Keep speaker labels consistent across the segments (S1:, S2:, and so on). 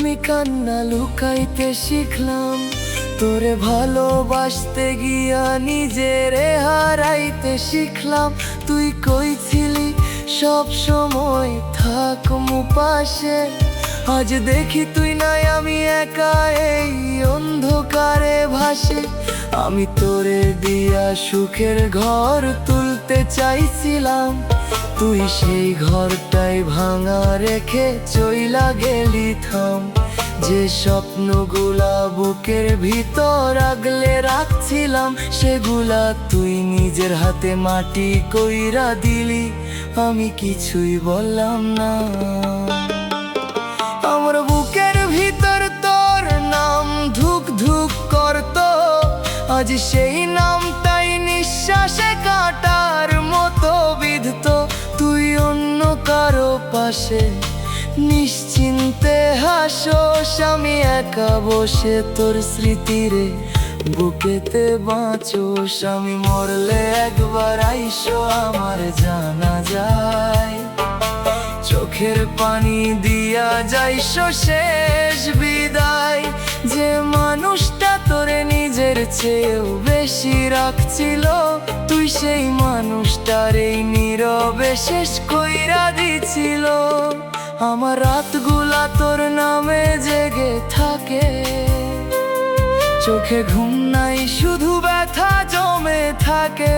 S1: আমি কান্না লুকাইতে শিখলাম, তোরে ভালোবাসতে গিয়া নিজেরে হারাইতে শিখলাম। তুই কইছিলি সব সময় থাকমু পাশে, আজ দেখি তুই নাই, আমি একা এই অন্ধকারে ভাসে। আমি তোরে দিয়া সুখের ঘর তুলতে চাইছিলাম, তুই সেই ঘরটাই ভাঙা রেখে চইলা গেলি থাম। যে স্বপ্নগুলা বুকের ভিতর আগলে রাখছিলাম, সেগুলা তুই নিজের হাতে মাটি কইরা দিলি, আমি কিছুই বললাম না। আমার বুকের ভিতর তোর নাম ধুক ধুক করতো, আজ সেই নামটাই নিঃশ্বাসে কাটার মতো বিধতো। তুই অন্য কারো পাশে নিশ্চিন্তে হাসোস, আমি একা বসে তোর স্মৃতিরে বুকেতে বাঁচোস। আমি মরলে একবার আইসো আমার জানা যায়, চোখের পানি দিয়া যাইসো শেষ বিদায়। যে মানুষটা তোরে নিজের চেয়েও বেশি রাখছিল, তুই সেই মানুষটার এই নীরবে শেষ কইরা দিছিল। আমার রাতগুলা তোর নামে জেগে থাকে, চোখে ঘুম নাই শুধু ব্যথা জমে থাকে।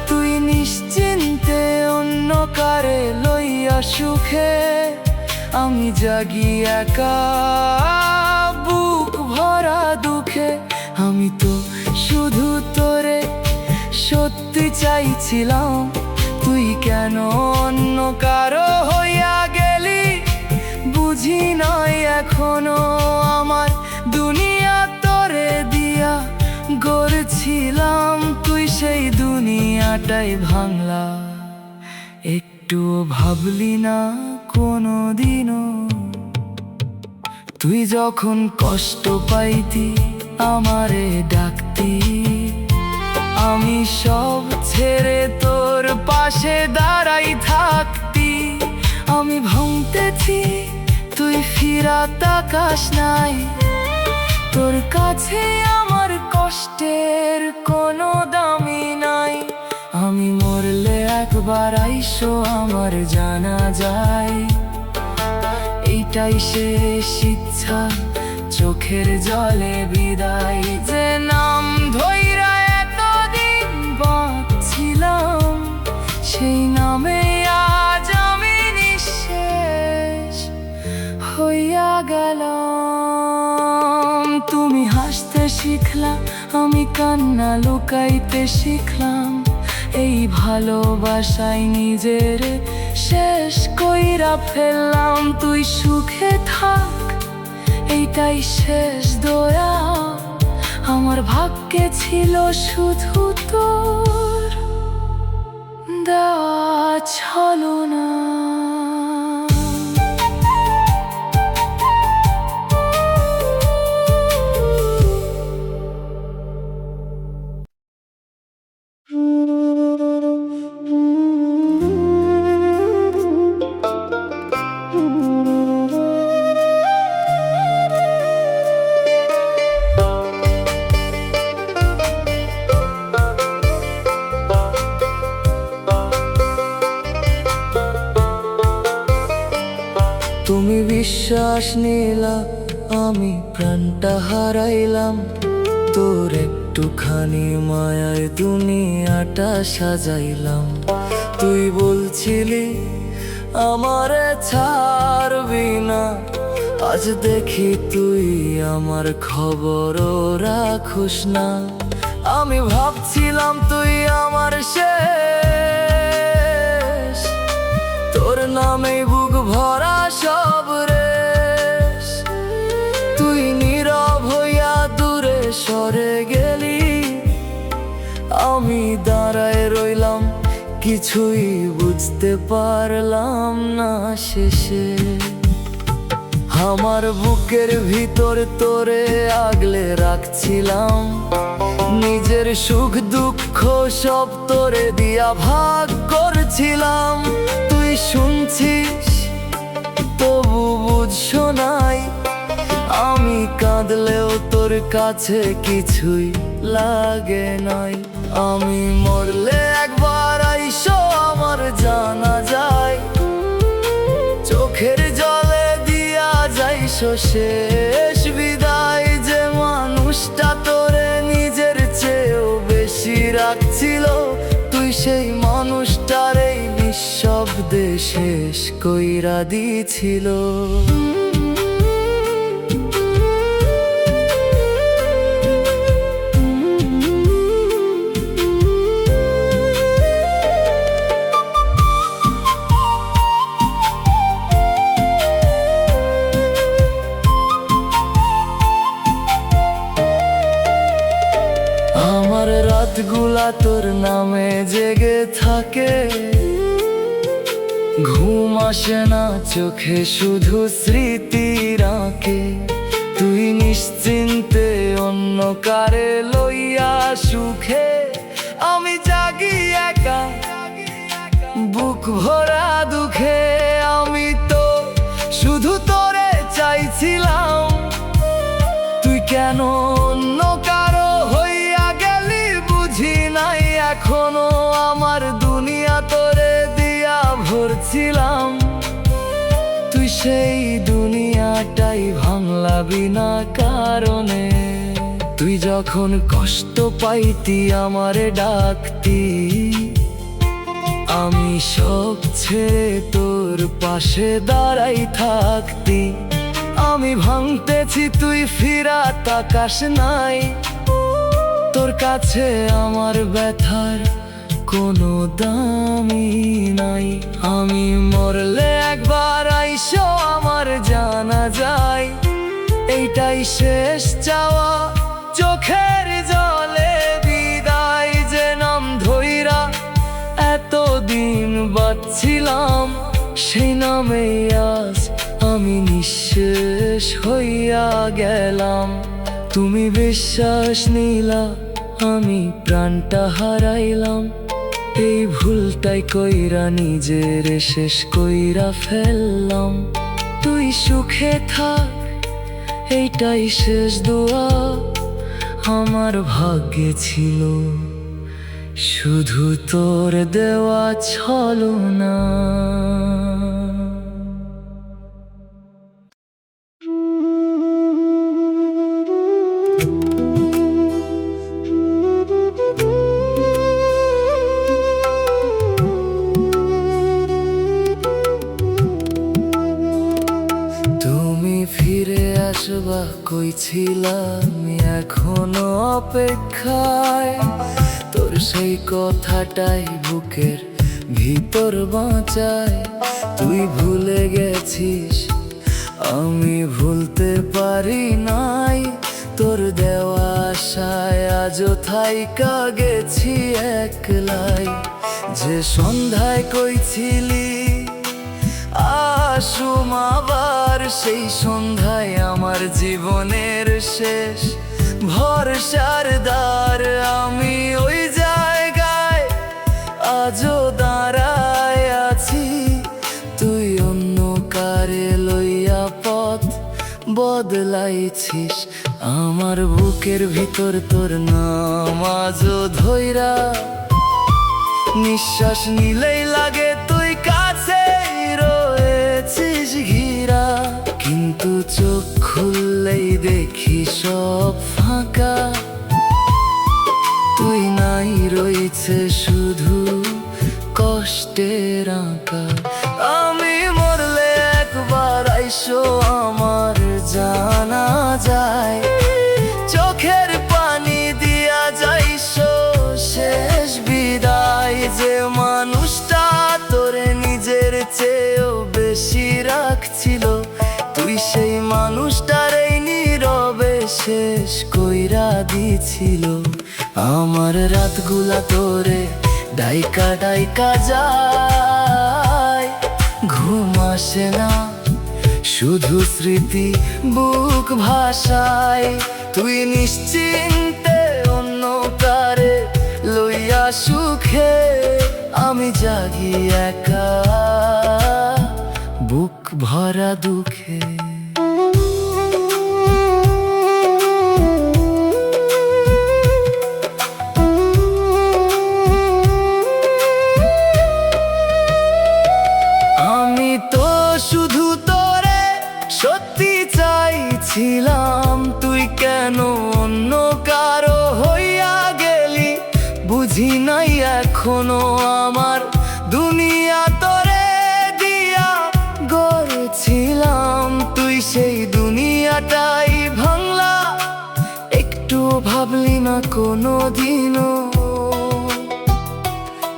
S1: তুই নিশ্চিন্তে অন্য কারে লইয়া সুখে, আমি জাগি একা বুক ভরা দুঃখে। আমি তো শুধু তোরে সত্যি চাইছিলাম, তুই কেন অন্য কারো হইয়া গেলি বুঝি নাই এখনো। আমার দুনিয়া তোরে দিয়া গড়েছিলাম, তুই সেই দুনিয়াটাই ভাঙলা। একটুও ভাবলি না কোনো দিনও, তুই যখন কষ্ট পাইতি আমারে ডাকতি, আমি সব ছেড়ে তোর পাশে দাঁড়াই থাকতি। আমি ভাঙতেছি তুই ফিরা তাকাস নাই, তোর কাছে আমার কষ্টের কোনো দামি নাই। আমি মরলে একবার আইসো আমার জানা যায়, এইটাই শেষ ইচ্ছা চোখের জলে বিদায়। যে নাম ধইরা এতদিন বাঁচছিলাম, সেই নামে আজ আমি নিঃশেষ হইয়া গেলাম। তুমি হাসতে শিখলা, আমি কান্না লুকাইতে শিখলাম, এই ভালোবাসায় নিজের শেষ কইরা ফেললাম। তুই সুখে থাক এইটাই শেষ দয়া, আমার ভাগ্যে ছিল শুধু তোর দেওয়া ছলনা। তুমি বিশ্বাস নিলা, আমি প্রাণটা হারাইলাম, তোর একটুখানি মায়ায় দুনিয়াটা সাজাইলাম। তুই বলছিলি আমারে ছাড়বি না, আজ দেখি তুই আমার খবরও রাখোস না। আমি ভাবছিলাম তুই আমার শেষ, তোর নামে বুক ভরা সব রেশ। তুই নীরব হইয়া দূরে সরে গেলি, আমি দাঁড়ায় রইলাম, কিছুই বুঝতে পারলাম না শেষে। আমার বুকের ভিতর তোরে আগলে রাখছিলাম, নিজের সুখ দুঃখ সব তোরে দিয়া ভাগ করছিলাম। তুই শুনছিস তবু বুঝছো নাই আমি কাঁদলেও তোর কাছে কিছুই লাগে নাই। আমি মরলে একবার আইসো আমার জানা যায়, চোখের জলে দিয়া যাইসো শেষ বিদায়। যে মানুষটা তোরে নিজের চেয়েও বেশি রাখছিল, তুই সেই মানুষটার এই নিঃশব্দে শেষ কইরা দিছিল। আমার রাতগুলা তোর নামে জেগে থাকে, ঘুম আসে না চোখে শুধু স্মৃতির আঁকে। তুই নিশ্চিন্তে অন্য কারে লইয়া সুখে, আমি জাগি একা বুক ভরা দুঃখে। আমি তো শুধু তোরে চাইছিলাম, তুই কেন অন্য কারো হইয়া গেলি বুঝি নাই। এখনো আমার দুনিয়া তোরে দিয়া ভরছিলাম, তুই সেই দুনিয়াটাই ভাঙলা বিনা কারণে। তুই যখন কষ্ট পাইতি আমারে ডাকতি, আমি সব ছেড়ে তোর পাশে দাঁড়াই থাকতি। আমি ভাঙতেছি তুই ফিরা তাকাস নাই, তোর কাছে আমার ব্যথার কোনো দামই নাই। আমি মরলে একবার আইসো আমার জানা যায়, এইটাই শেষ চাওয়া চোখের জলে বিদায়। যে নাম ধইরা এতদিন বাঁচছিলাম, সেই নামে আজ আমি নিঃশেষ হইয়া গেলাম। তুমি বিশ্বাস নিলা আমি প্রাণটা হারাইলাম, এই ভুলটাই কইরা নিজের শেষ কইরা ফেললাম। তুই সুখে থাক এইটাই শেষ দোয়া আমার ভাগ্যে ছিল, শুধু তোর দেওয়া ছলনা। তুমি ফিরে আসবা কইছিলাম এখনো অপেক্ষায়, তোর সেই কথাটাই বুকের ভিতর বাঁচায়। তুই ভুলে গেছিস আমি ভুলতে পারি নাই, তোর দেওয়া আশায় আজও থাইকা গেছি একলাই। যে সন্ধ্যায় কইছিলি আসুম আবার, সেই সন্ধ্যায় আমার জীবনের শেষ ভরসার দ্বার। আমি ওই জায়গায় আজও দাঁড়ায় আছি, তুই অন্য কারে লইয়া পথ বদলাইছিস। আমার বুকের ভিতর তোর নাম আজও ধইরা, নিঃশ্বাস নিলেই লাগে তুই কাছেই রয়েছিস ঘিরা। কিন্তু চোখ খুললেই দেখি সব ফাঁকা, তুই নাই রয়েছে শুধু কষ্টের আঁকা। আমি মরলে একবার আইসো আমার জানা যায়, চোখের পানি দিয়া যাইসো শেষ বিদায়। যে মানুষটা তোরে নিজের চেয়েও বেশি রাখছিল, তুই সেই মানুষটার এই নীরবে শেষ কইরা দিছিল। আমার রাতগুলা তোরে ডাইকা ডাইকা যায়, ঘুম আসে না শুধু স্মৃতি বুক ভাষায়। তুই নিশ্চিন্তে অন্য কারে লইয়া সুখে, আমি জাগি একা বুক ভরা ভরা দুঃখে। আমি তো শুধু তোরে সত্যি চাইছিলাম, তুই কেন অন্য কারো হইয়া গেলি বুঝি নাই এখনো। আমার দুনিয়া তোরে দিয়া গড়েছিলাম, তুই সেই দুনিয়াটাই ভাঙলা, একটু ভাবলি না কোনো দিনও।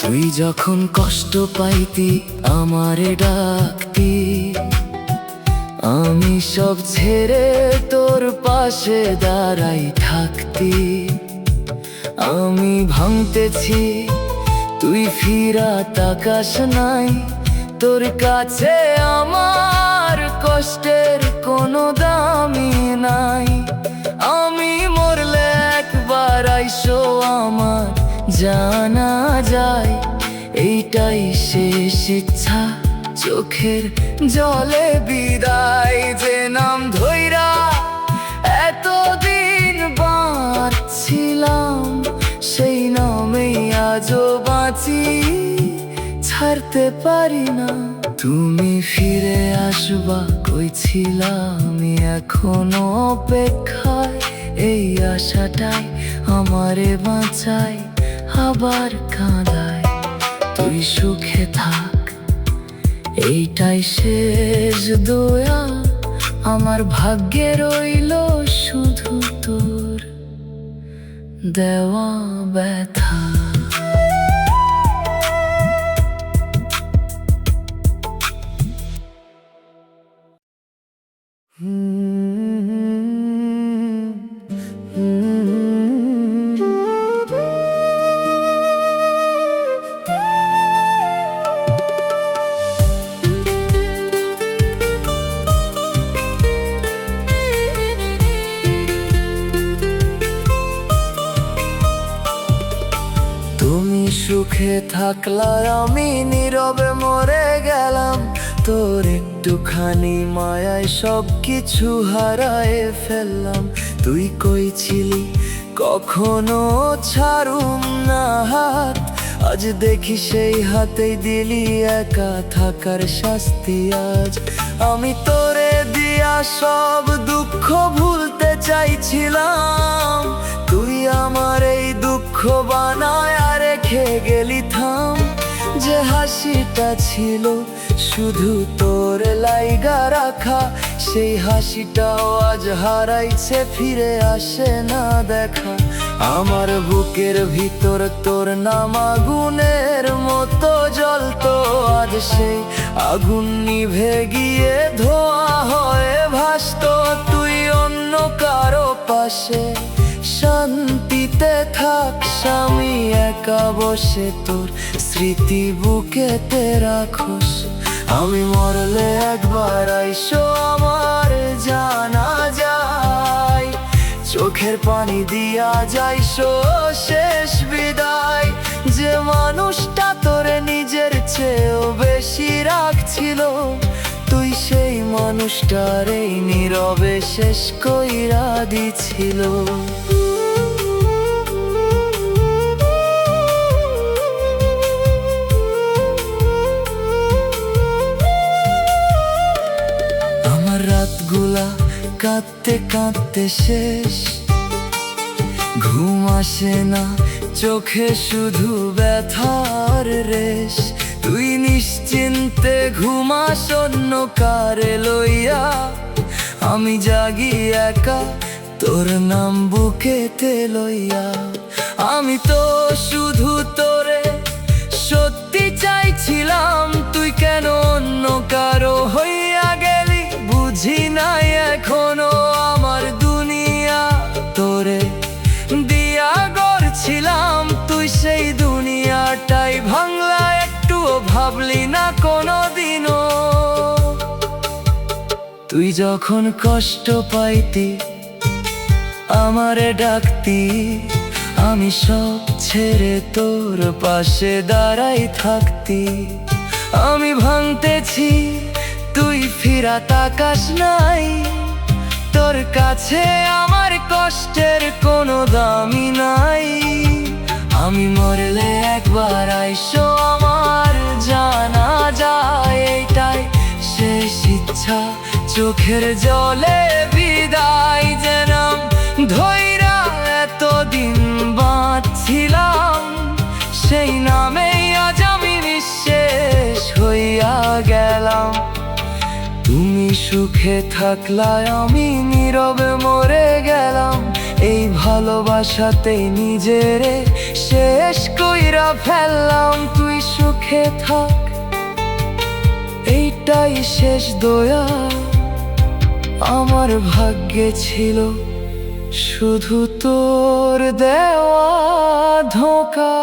S1: তুই যখন কষ্ট পাইতি আমারে ডাকতি, আমি সব ছেড়ে তোর পাশে দাঁড়াই থাকতি। আমি ভাঙতেছি তুই ফিরা তাকাস নাই, তোর কাছে আমার কষ্টের কোনো দামই নাই। আমি মরলে একবার আইসো আমার জানা যায়, এইটাই শেষ ইচ্ছা, চোখের জলে বিদায়। যে নাম ধইরা এতদিন বাঁচছিলাম, সেই নামেই আজও বাঁচি, ছাড়তে পারি না। তুমি ফিরে আসবা কইছিলাম, এখনো অপেক্ষায়, এই আশাটাই আমারে বাঁচায় আবার কাঁদায়। তুই সুখে থাক, এইটাই শেষ দয়া, আমার ভাগ্যে রইল শুধু তোর দেওয়া ব্যথা। তুমি সুখে থাকলা, আমি নীরবে মরে গেলাম, তোর একটুখানি মায়ায় সব কিছু হারায় ফেললাম। তুই কইছিলি কখনো ছাড়ুম না হাত, আজ দেখি সেই হাতেই দিলি একা থাকার শাস্তি। আজ আমি তোরে দিয়া সব দুঃখ ভুলতে চাইছিলাম, তুই আমার এই দুঃখ বানায় আর রেখে গেলি থাম। যে হাসিটা ছিল শুধু তোর লাইগা রাখা, সেই হাসিটাও আজ হারাইছে, ফিরে আসে না দেখা। আমার বুকের ভিতর তোর নাম আগুনের মতো জ্বলতো, আজ সেই আগুন নিভে গিয়ে ধোঁয়া হয়ে ভাসতো। তুই অন্য কারো পাশে শান্তিতে থাক, আমি একা বসে তোর স্মৃতি বুকেতে রাখোস। আমি মরলে একবার আইসো আমার জানা যায়, চোখের পানি দিয়া যাইসো শেষ বিদায়। যে মানুষটা তোরে নিজের চেয়েও বেশি রাখছিল, তুই সেই মানুষটার এই নীরবে শেষ কইরা দিছিল। আমার রাতগুলা কাঁদতে কাঁদতে শেষ, ঘুম আসে না চোখে শুধু ব্যথার রেশ। তুই নিশ্চিন্তে ঘুমাস অন্য কারে লইয়া, আমি জাগি একা তোর নাম বুকেতে লইয়া। আমি তো শুধু তোরে সত্যি চাইছিলাম, তুই কেন অন্য কারো হইয়া গেলি বুঝি নাই এখনো। আমার দুনিয়া তোরে দিয়া গড়ছিলাম, তুই সেই দুনিয়াটাই ভাঙলা, একটুও ভাবলি না কোনো দিনও। তুই যখন কষ্ট পাইতি আমারে ডাকতি, আমি সব ছেড়ে তোর পাশে দাঁড়াই থাকতি। আমি ভাঙতেছি তুই ফিরা তাকাস নাই, তোর কাছে আমার কষ্টের কোনো দামই নাই। আমি মরলে একবার আইসো আমার জানা যায়, এইটাই শেষ ইচ্ছা, চোখের জলে বিদায়। যেনাম ধইরা এতদিন বাঁচছিলাম, সেই নামেই আজ আমি নিঃশেষ হইয়া গেলাম। তুমি সুখে থাকলায় আমি নীরবে মরে গেলাম, এই ভালোবাসাতেই নিজেরে শেষ কইরা ফেললাম। তুই সুখে থাক, এইটাই শেষ দয়া আমার ভাগ্যে ছিল, শুধু তোর দেওয়া ধোঁকা।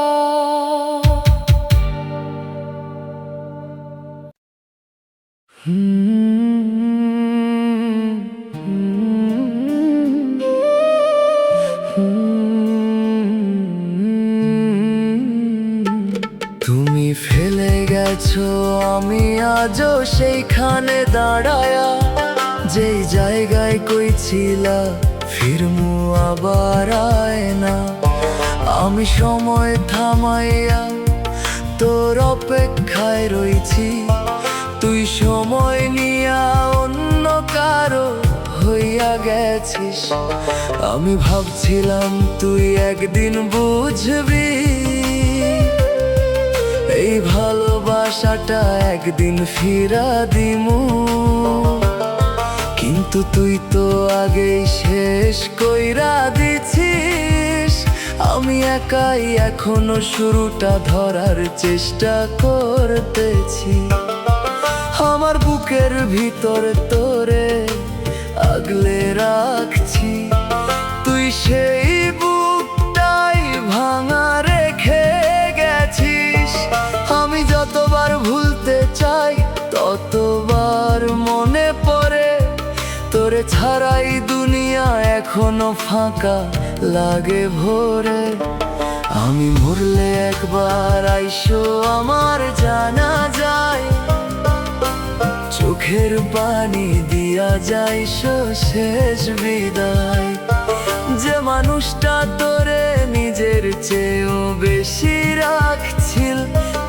S1: তুমি ফেলে গেছো, আমি আজও সেইখানে দাঁড়ায়া, যেই জায়গায় কইছিলা ফিরমু আবার আয় না। আমি সময় থামাইয়া তোর অপেক্ষায় রইছি, তুই সময় নিয়া অন্য কারো হইয়া গেছিস। আমি ভাবছিলাম তুই একদিন বুঝবি, এই ভালোবাসাটা একদিন ফিরা দিমু, কিন্তু তুই তো আগেই শেষ কইরা দিছিস। আমি একাই এখনো শুরুটা ধরার চেষ্টা করতেছি, আমার বুকের ভিতর তোরে আগলে রাখছি। তুই সেই বুকটাই ভাঙা রেখে গেছিস, আমি যতবার ভুলতে চাই ততবার মনে পড়ে, তোরে ছাড়াই দুনিয়া এখনো ফাঁকা লাগে ভোরে। আমি মরলে একবার আইসো আমার জানা যায়, চোখের পানি দিয়া যাইসো শেষ বিদায়। যে মানুষটা তোরে নিজের চেয়েও বেশি রাখছিল,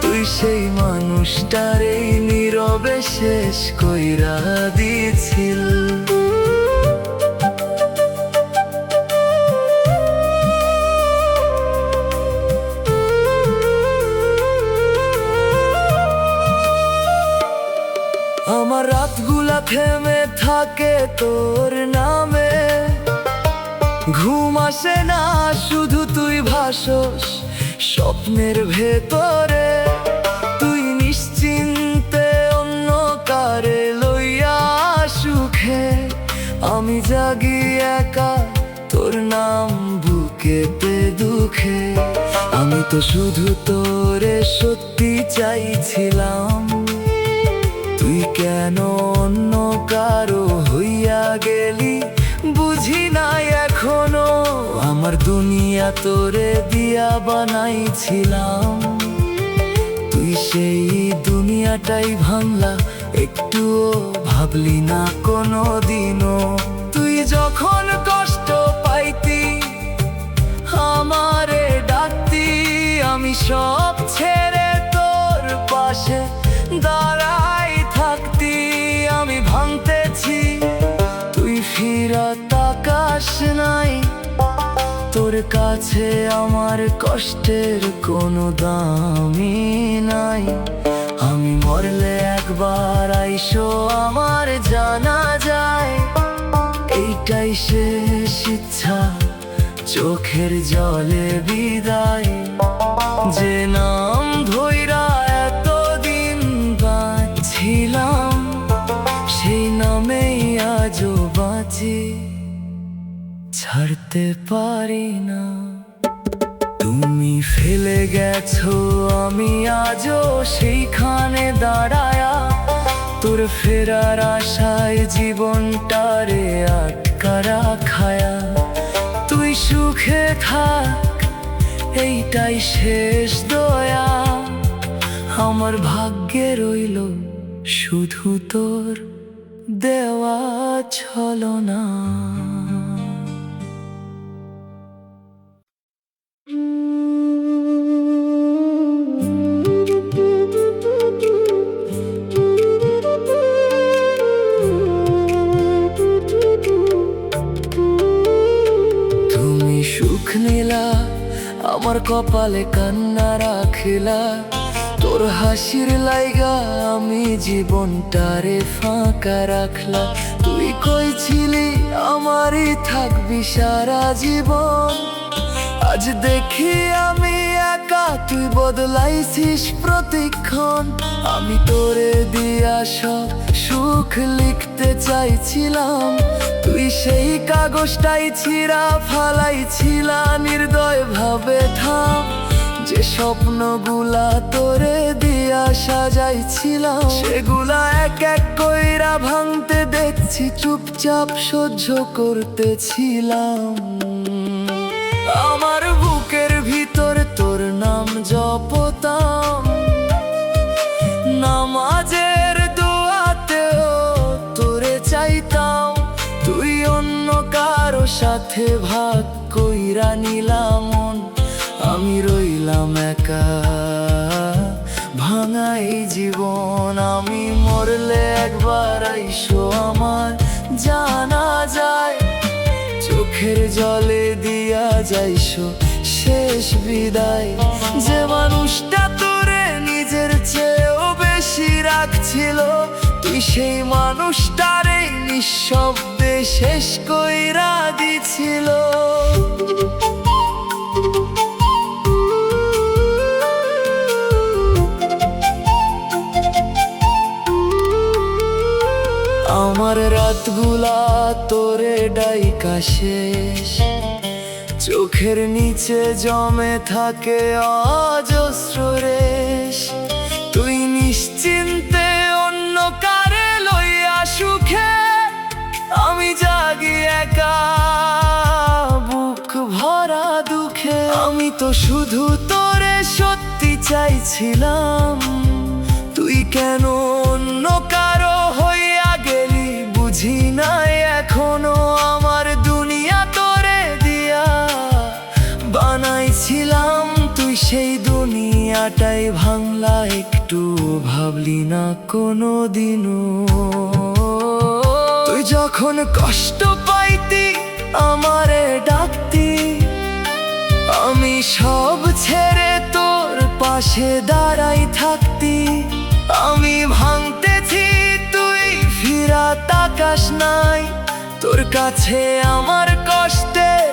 S1: তুই সেই মানুষটারেই নীরবে শেষ কইরা দিছিল। আমার রাতগুলা থেমে থাকে তোর নামে, ঘুম আসে না, শুধু তুই ভাসস স্বপ্নের ভেতরে। তুই নিশ্চিন্তে অন্য কারে লইয়া সুখে, আমি জাগি একা তোর নাম বুকেতে দুঃখে। আমি তো শুধু তোরে সত্যি চাইছিলাম, তুই কেন অন্য কারো হইয়া গেলি বুঝি নাই এখনো। আমার দুনিয়া তোরে দিয়া বানাইছিলাম, তুই সেই দুনিয়াটাই ভাঙলা, একটুও ভাবলি না কোনো দিনও। তুই যখন কষ্ট পাইতি আমারে ডাকতি, আমি সব ছেড়ে তোর পাশে দাঁড়াই থাকতি। আমি ভাঙতেছি, তুই ফিরা তাকাস নাই, তোর কাছে আমার কষ্টের কোনো দামই নাই। আমি মরলে একবার আইসো আমার জানা যায়, এইটাই শেষ ইচ্ছা, চোখের জলে বিদায়। যে নাম ধইরা এতদিন বাঁচছিলাম, সেই নামেই আজও বাঁচি, ছাড়তে পারি না। তুমি ফেলে গেছো, আমি আজও সেইখানে দাঁড়ায়া, তোর ফেরার আশায় জীবনটারে আটকা রাখায়া। তুই সুখে থাক, এইটাই শেষ দয়া আমার ভাগ্যে রইল, শুধু তোর দেওয়া ছলনা। তুমি সুখ নিলা, আমার কপালে কান্না রাখিলা। তোর হাসির লাইগা আমি জীবনটারে ফাঁকা রাখলা। তুই কইছিলি আমারই থাকবি সারা জীবন, আজ দেখি আমি একা, তুই বদলাইছিস প্রতিক্ষণ। আমি তোরে দিয়া সব সুখ লিখতে চাইছিলাম, তুই সেই কাগজটাই ছিঁড়া ফালাইছিলা নির্দয় ভাবে। থাম, যে স্বপ্নগুলা তোরে দিয়া সাজাইছিলাম, সেগুলা এক এক কইরা ভাঙতে দেখছি, চুপচাপ সহ্য করতেছিলাম। আমার বুকের ভিতর তোর নাম জপতাম, নামাজের দোয়াতেও তোরে চাইতাম। তুই অন্য কারো সাথে ভাগ কইরা নিলাম মন, আমি রইলাম একা ভাঙাই জীবন। আমি মরলে একবার আইসো আমার জানা যায়, চোখের জলে দিয়া যাইসো শেষ বিদায়। যে মানুষটা তোরে নিজের চেয়েও বেশি রাখছিল, তুই সেই মানুষটারে নিঃশব্দে শেষ কইরা দিছিল। আমার রাতগুলা তোরে ডাইকা শেষ, চোখের নিচে জমে থাকে অজস্র রেশ। তুই নিশ্চিন্তে অন্য কারে লইয়া সুখে, আমি জাগি একা বুক ভরা দুঃখে। আমি তো শুধু তোরে সত্যি চাইছিলাম, তুই কেন অন্য কারো হইয়া গেলি বুঝি নাই এখনো। আমার দুনিয়া তোরে দিয়া বানাইছিলাম, তুই সেই দুনিয়াটাই ভাঙলা, একটু ভাবলি না কোনো দিনও। তুই যখন কষ্ট পাইতি আমারে ডাকতি, আমি সব ছেড়ে তোর পাশে দাঁড়াই থাকতি। আমি ভাঙতেছি তুই ফিরা তাকাস নাই, তোর কাছে আমার কষ্টের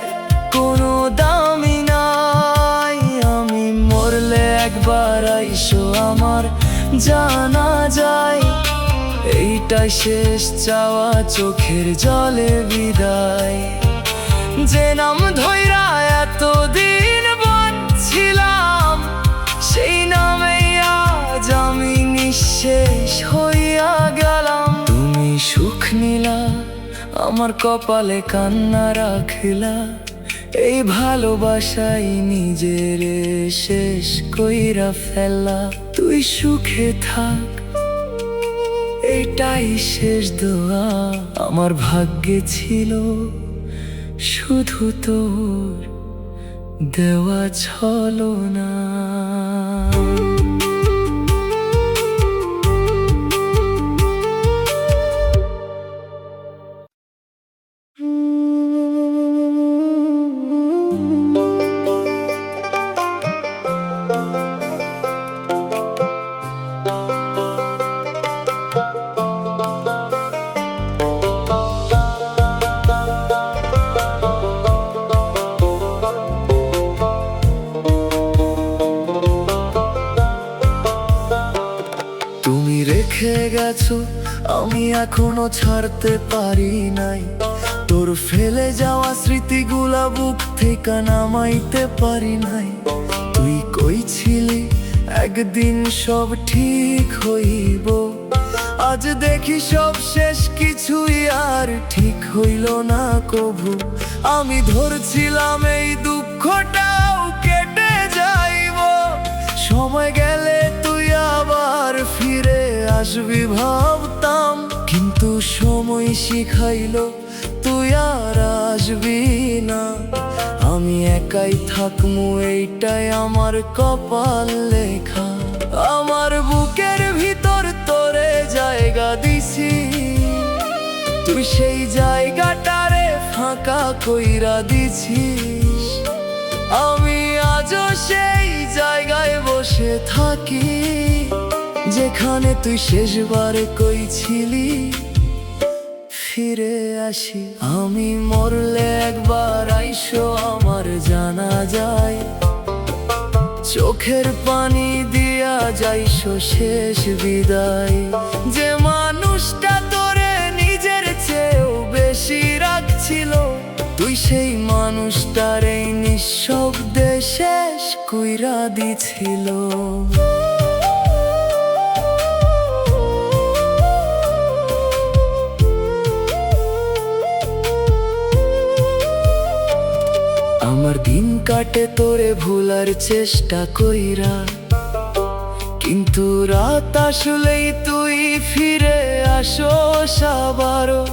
S1: কোনো দামই নাই। আমি মরলে একবার আইসো আমার জানা যায়, এইটাই শেষ চাওয়া, চোখের জলে বিদায়। যে নাম ধইরা এতদিন বাঁচছিলাম, সেই নামেই আজ আমি নিঃশেষ হইয়া গেলাম। তুমি সুখ নিলা, আমার কপালে কান্না রাখিলা। এই ভালোবাসাই নিজের শেষ কইরা ফেলা। তুই সুখে থাক, এটাই শেষ দোয়া। আমার ভাগ্যে ছিল শুধু তোর দেওয়া ছলনা। রেখে গেছো, আমি এখনো ছাড়তে পারি নাই। তোর ফেলে যাওয়া স্মৃতিগুলা বুক থেকে নামাইতে পারি নাই। তুই কইছিলি একদিন সব ঠিক হইব, আজ দেখি সব শেষ, কিছুই আর ঠিক হইল না কভু। আমি ধরছিলাম এই দুঃখটাও কেটে যাইব, সময় গেলে তুই আবার ফিরে আসবি। সময় শিখাইলো তুই আর আসবি না, আমি একাই থাকমু এইটাই আমার কপাল লেখা। আমার বুকের ভিতর তোরে জায়গা দিছি, তুই সেই জায়গাটারে ফাঁকা কইরা দিছিস। আমি আজও সেই জায়গায় বসে থাকি যেখানে তুই শেষবারে কইছিলি ফিরে আসি। আমি মরলে একবার আইসো আমার জানা যায়, চোখের পানি দিয়া যাইসো শেষ বিদায়। যে মানুষটা তোরে নিজের চেয়েও বেশি রাখছিল, তুই সেই মানুষটার এই নিঃশব্দে শেষ কইরা দিছিল। আমার দিন কাটে তোরে ভুলার চেষ্টা কইরা, কিন্তু রাত আসলেই তুই ফিরে আসোস আবারো।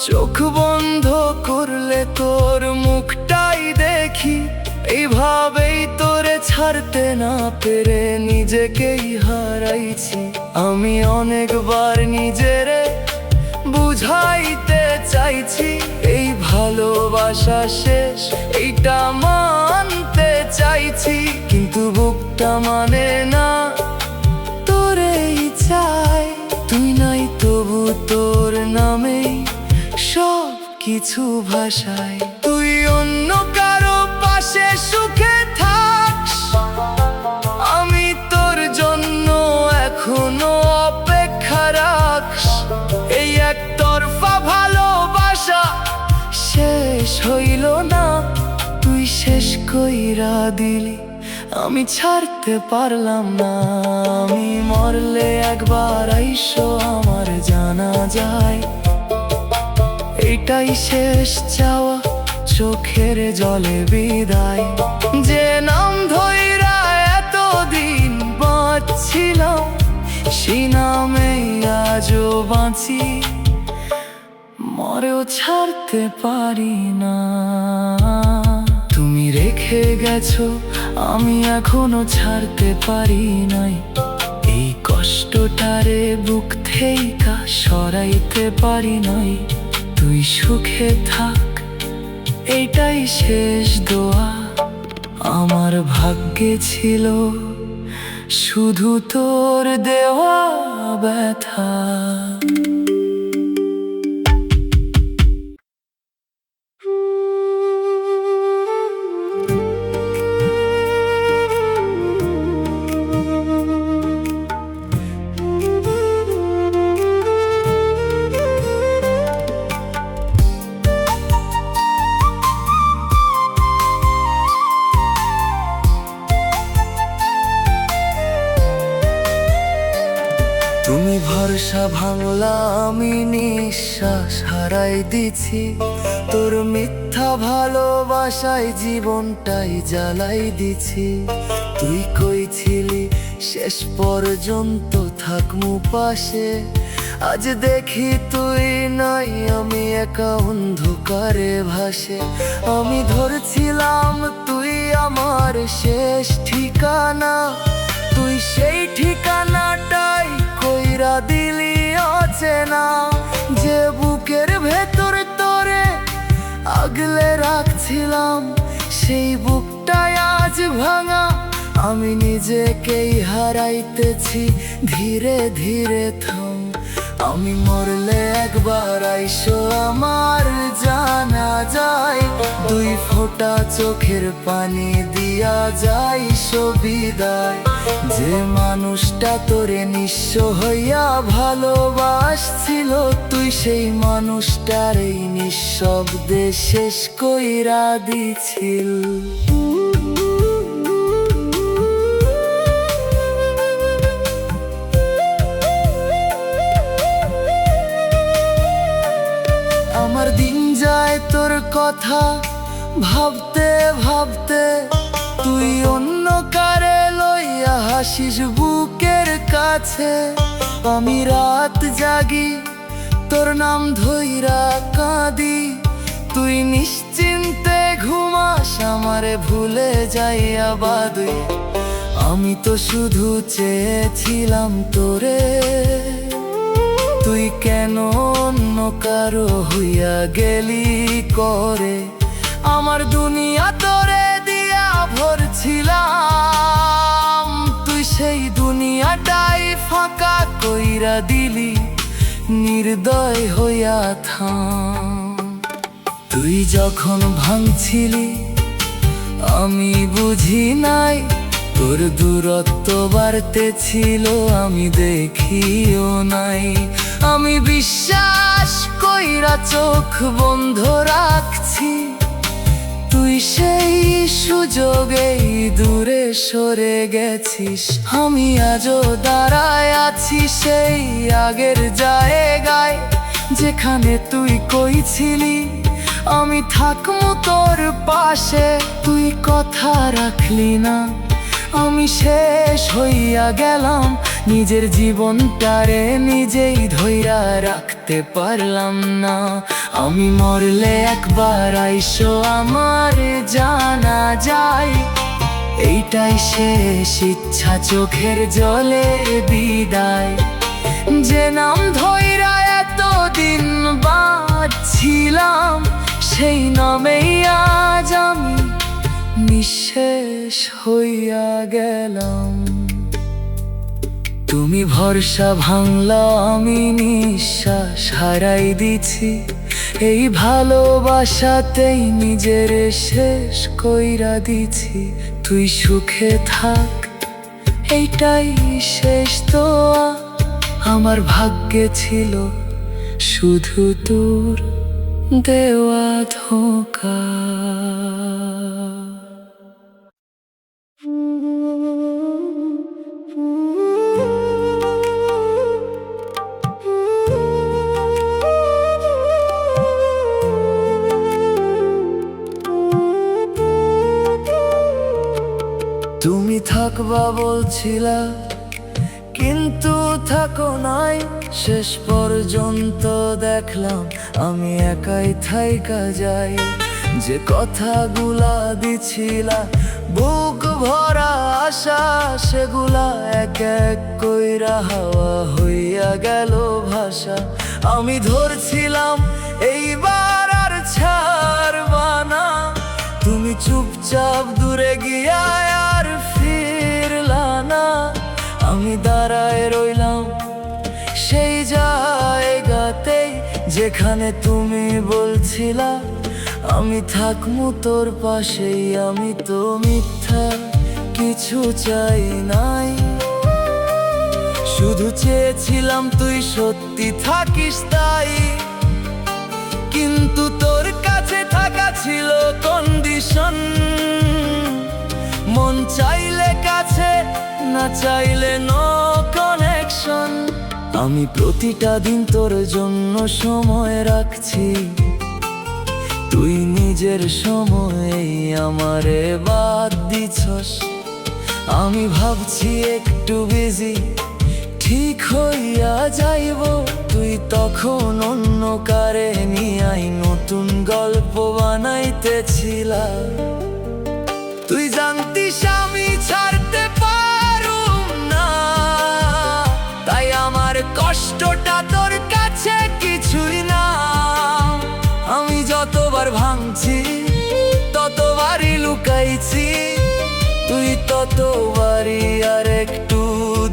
S1: চোখ বন্ধ করলে তোর মুখটাই দেখি, এইভাবেই তোরে ছাড়তে না পেরে নিজেকেই হারাইছি। আমি অনেকবার নিজেরে বুঝাইতে চাইছি, এই ভালোবাসা শেষ এইটা মানতে চাইছি, কিন্তু বুকটা মানে না, তোরেই চাই। তুই নাই তবু তোর নামে সব কিছু ভাষায়, তুই অন্য কারো পাশে সুখে থাকস, আমি তোর জন্য এখনো অপেক্ষা রাখস। এই একতরফা ভালোবাসা শেষ হইল না, তুই শেষ কইরা দিলি, আমি ছাড়তে পারলাম না। আমি মরলে একবার আইসো আমার জানা যায়, এটাই শেষ চাওয়া, চোখের জলে বিদায়। যে নাম ধইরা এতদিন বাঁচছিলাম, সেই নামেই আজও বাঁচি, মরেও ছাড়তে পারি না। তুমি রেখে গেছো, আমি এখনো ছাড়তে পারি নাই, এই কষ্টটারে বুক থেইকা সরাইতে পারি নাই। তুই সুখে থাক, এইটাই শেষ দোয়া, আমার ভাগ্যে ছিল শুধু তোর দেওয়া ব্যথা। তুমি ভরসা ভাঙলা, আমি নিঃশ্বাস হারাই দিছি, তোর মিথ্যা ভালোবাসায় জীবনটাই জ্বালাই দিছি। তুই কইছিলি শেষ পর্যন্ত থাকমু পাশে, আজ দেখি তুই নাই, আমি একা অন্ধকারে ভাসে। আমি ধরছিলাম তুই আমার শেষ ঠিকানা, তুই সেই ঠিকানাটাই কইরা দিলি অচেনা। যে বুকের ভেতর তোরে আগলে রাখছিলাম, সেই বুকটাই আজ ভাঙা, আমি নিজেকেই হারাইতেছি ধীরে ধীরে। থাম, আমি মরলে একবার আইসো আমার জানা যায়, দুই ফোঁটা চোখের পানি দিয়া যাইসো বিদায়। যে মানুষটা তোরে নিঃস্ব হইয়া ভালোবাসছিল, তুই সেই মানুষটার এই নিঃশব্দে শেষ কইরা দিছিল। আমার দিন যায় তোর কথা ভাবতে ভাবতে, তুই অন্য কারে লইয়া হাসিস বুকের কাছে। আমি রাত জাগি তোর নাম ধইরা কাঁদি, তুই নিশ্চিন্তে ঘুমাস আমারে ভুলে যাইয়া বাদুই। আমি তো শুধু চেয়েছিলাম তোরে, তুই কেন অন্য কারো হইয়া গেলি করে। আমার দুনিয়া তোরে দিয়া ভরছিলাম, তুই সেই দুনিয়াটাই ফাঁকা কইরা দিলি নির্দয় হইয়া থাম। তুই যখন ভাঙছিলি আমি বুঝি নাই, তোর দূরত্ব বাড়তেছিল আমি দেখিও নাই। আমি বিশ্বাস কইরা চোখ বন্ধ রাখছি, তুই সেই সুযোগেই দূরে সরে গেছিস। আমি আজও দাঁড়ায় আছি সেই আগের জায়গায়, যেখানে তুই কইছিলি আমি থাকবো তোর পাশে। তুই কথা রাখলি না, আমি শেষ হইয়া গেলাম, নিজের জীবনটারে নিজেই ধইরা রাখতে পারলাম না। আমি মরলে একবার আইসো আমার জানা যায়, এইটাই শেষ ইচ্ছা, চোখের জলে বিদায়। যে নাম ধইরা এতদিন বাঁচছিলাম, সেই নামেই আজ আমি নিঃশেষ হইয়া গেলাম। তুমি ভরসা ভাঙলা, আমি নিঃশ্বাস হারাই দিছি, এই ভালোবাসাতেই নিজের শেষ কইরা দিছি। তুই সুখে থাক, এইটাই শেষ দোয়া, আমার ভাগ্যে ছিল শুধু তোর দেওয়া ধোঁকা। তুমি থাকবা বলছিলা কিন্তু থাকো নাই, শেষ পর্যন্ত দেখলাম আমি একাই থাইকা যাই। যে কথাগুলা দিছিলা বুক ভরা আশা, সেগুলা এক এক কইরা হাওয়া হইয়া গেল ভাষা। আমি ধরছিলাম এইবার আর ছাড়বা না, তুমি চুপচাপ দূরে গিয়া আর ফিরলা না। আমি দাঁড়ায় রইলাম সেই জায়গাতেই, যেখানে তুমি বলছিলা আমি থাকবো তোর পাশেই। আমি তো মিথ্যা কিছু চাই নাই, শুধু চেয়েছিলাম তুই সত্যি থাকিস তাই। কিন্তু তোর কাছে থাকা ছিল কন্ডিশন, মন চাইলে কাছে, না চাইলে নো কানেকশন। আমি প্রতিটা দিন তোর জন্য সময় রাখছি, তুই নিজের সময়েই আমারে বাদ দিছস। আমি ভাবছি একটু বিজি ঠিক হইয়া যাইব, তুই তখন অন্য কারে নিয়াই নতুন গল্প বানাইতেছিলা। তুই জানতিস আমি ছাড়তে পারুম না, তাই আমার কষ্টটা তোর কাছে কিছুই না। আমি যতবার ভাঙছি ততবারই লুকাইছি, তুই ততবারই আর একটু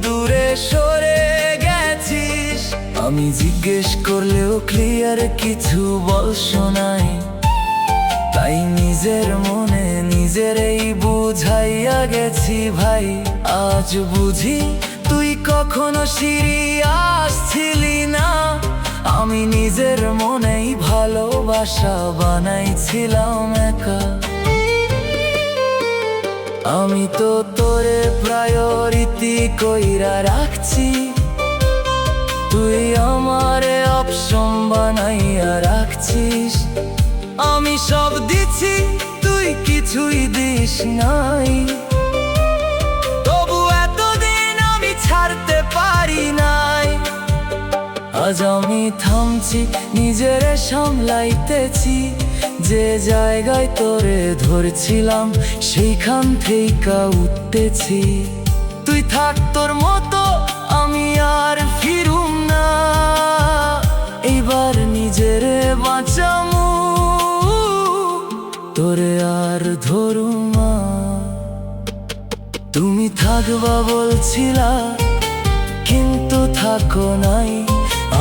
S1: দূরে সরে গেছিস। আমি জিজ্ঞেস করলেও ক্লিয়ার কিছু বলছো নাই, তাই নিজের মনে নিজেরই বুঝাইয়া গেছি ভাই। আজ বুঝি তুই কখনো সিরিয়াস ছিলি না, আমি নিজের মনেই ভালোবাসা বানাইছিলাম একা। আমি তো তোরে প্রায়োরিটি কইরা রাখছি, তুই আমারে অপশন বানাইয়া রাখছিস। আমি সব দিছি তুই কিছুই দিস নাই, তবু এতদিন আমি ছাড়তে পারি নাই। আজ আমি থামছি, নিজেরে সামলাইতেছি। যে জায়গায় তোরে ধরছিলাম সেইখান থেকে উঠতেছি। তুই থাক তোর মতো, আমি আর ফিরুম না। এইবার নিজেরে বাঁচামু, তোরে আর ধরুমা। তুমি থাকবা বলছিলা কিন্তু থাকো নাই।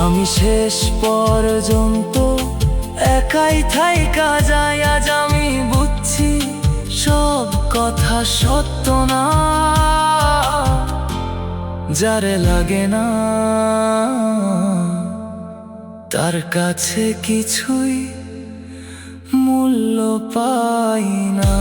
S1: আমি শেষ পর্যন্ত একাই থাইকা যাই। আজ আমি বুঝছি সব কথা সত্য না। যারে লাগে না তার কাছে কিছুই মূল্য পাই না।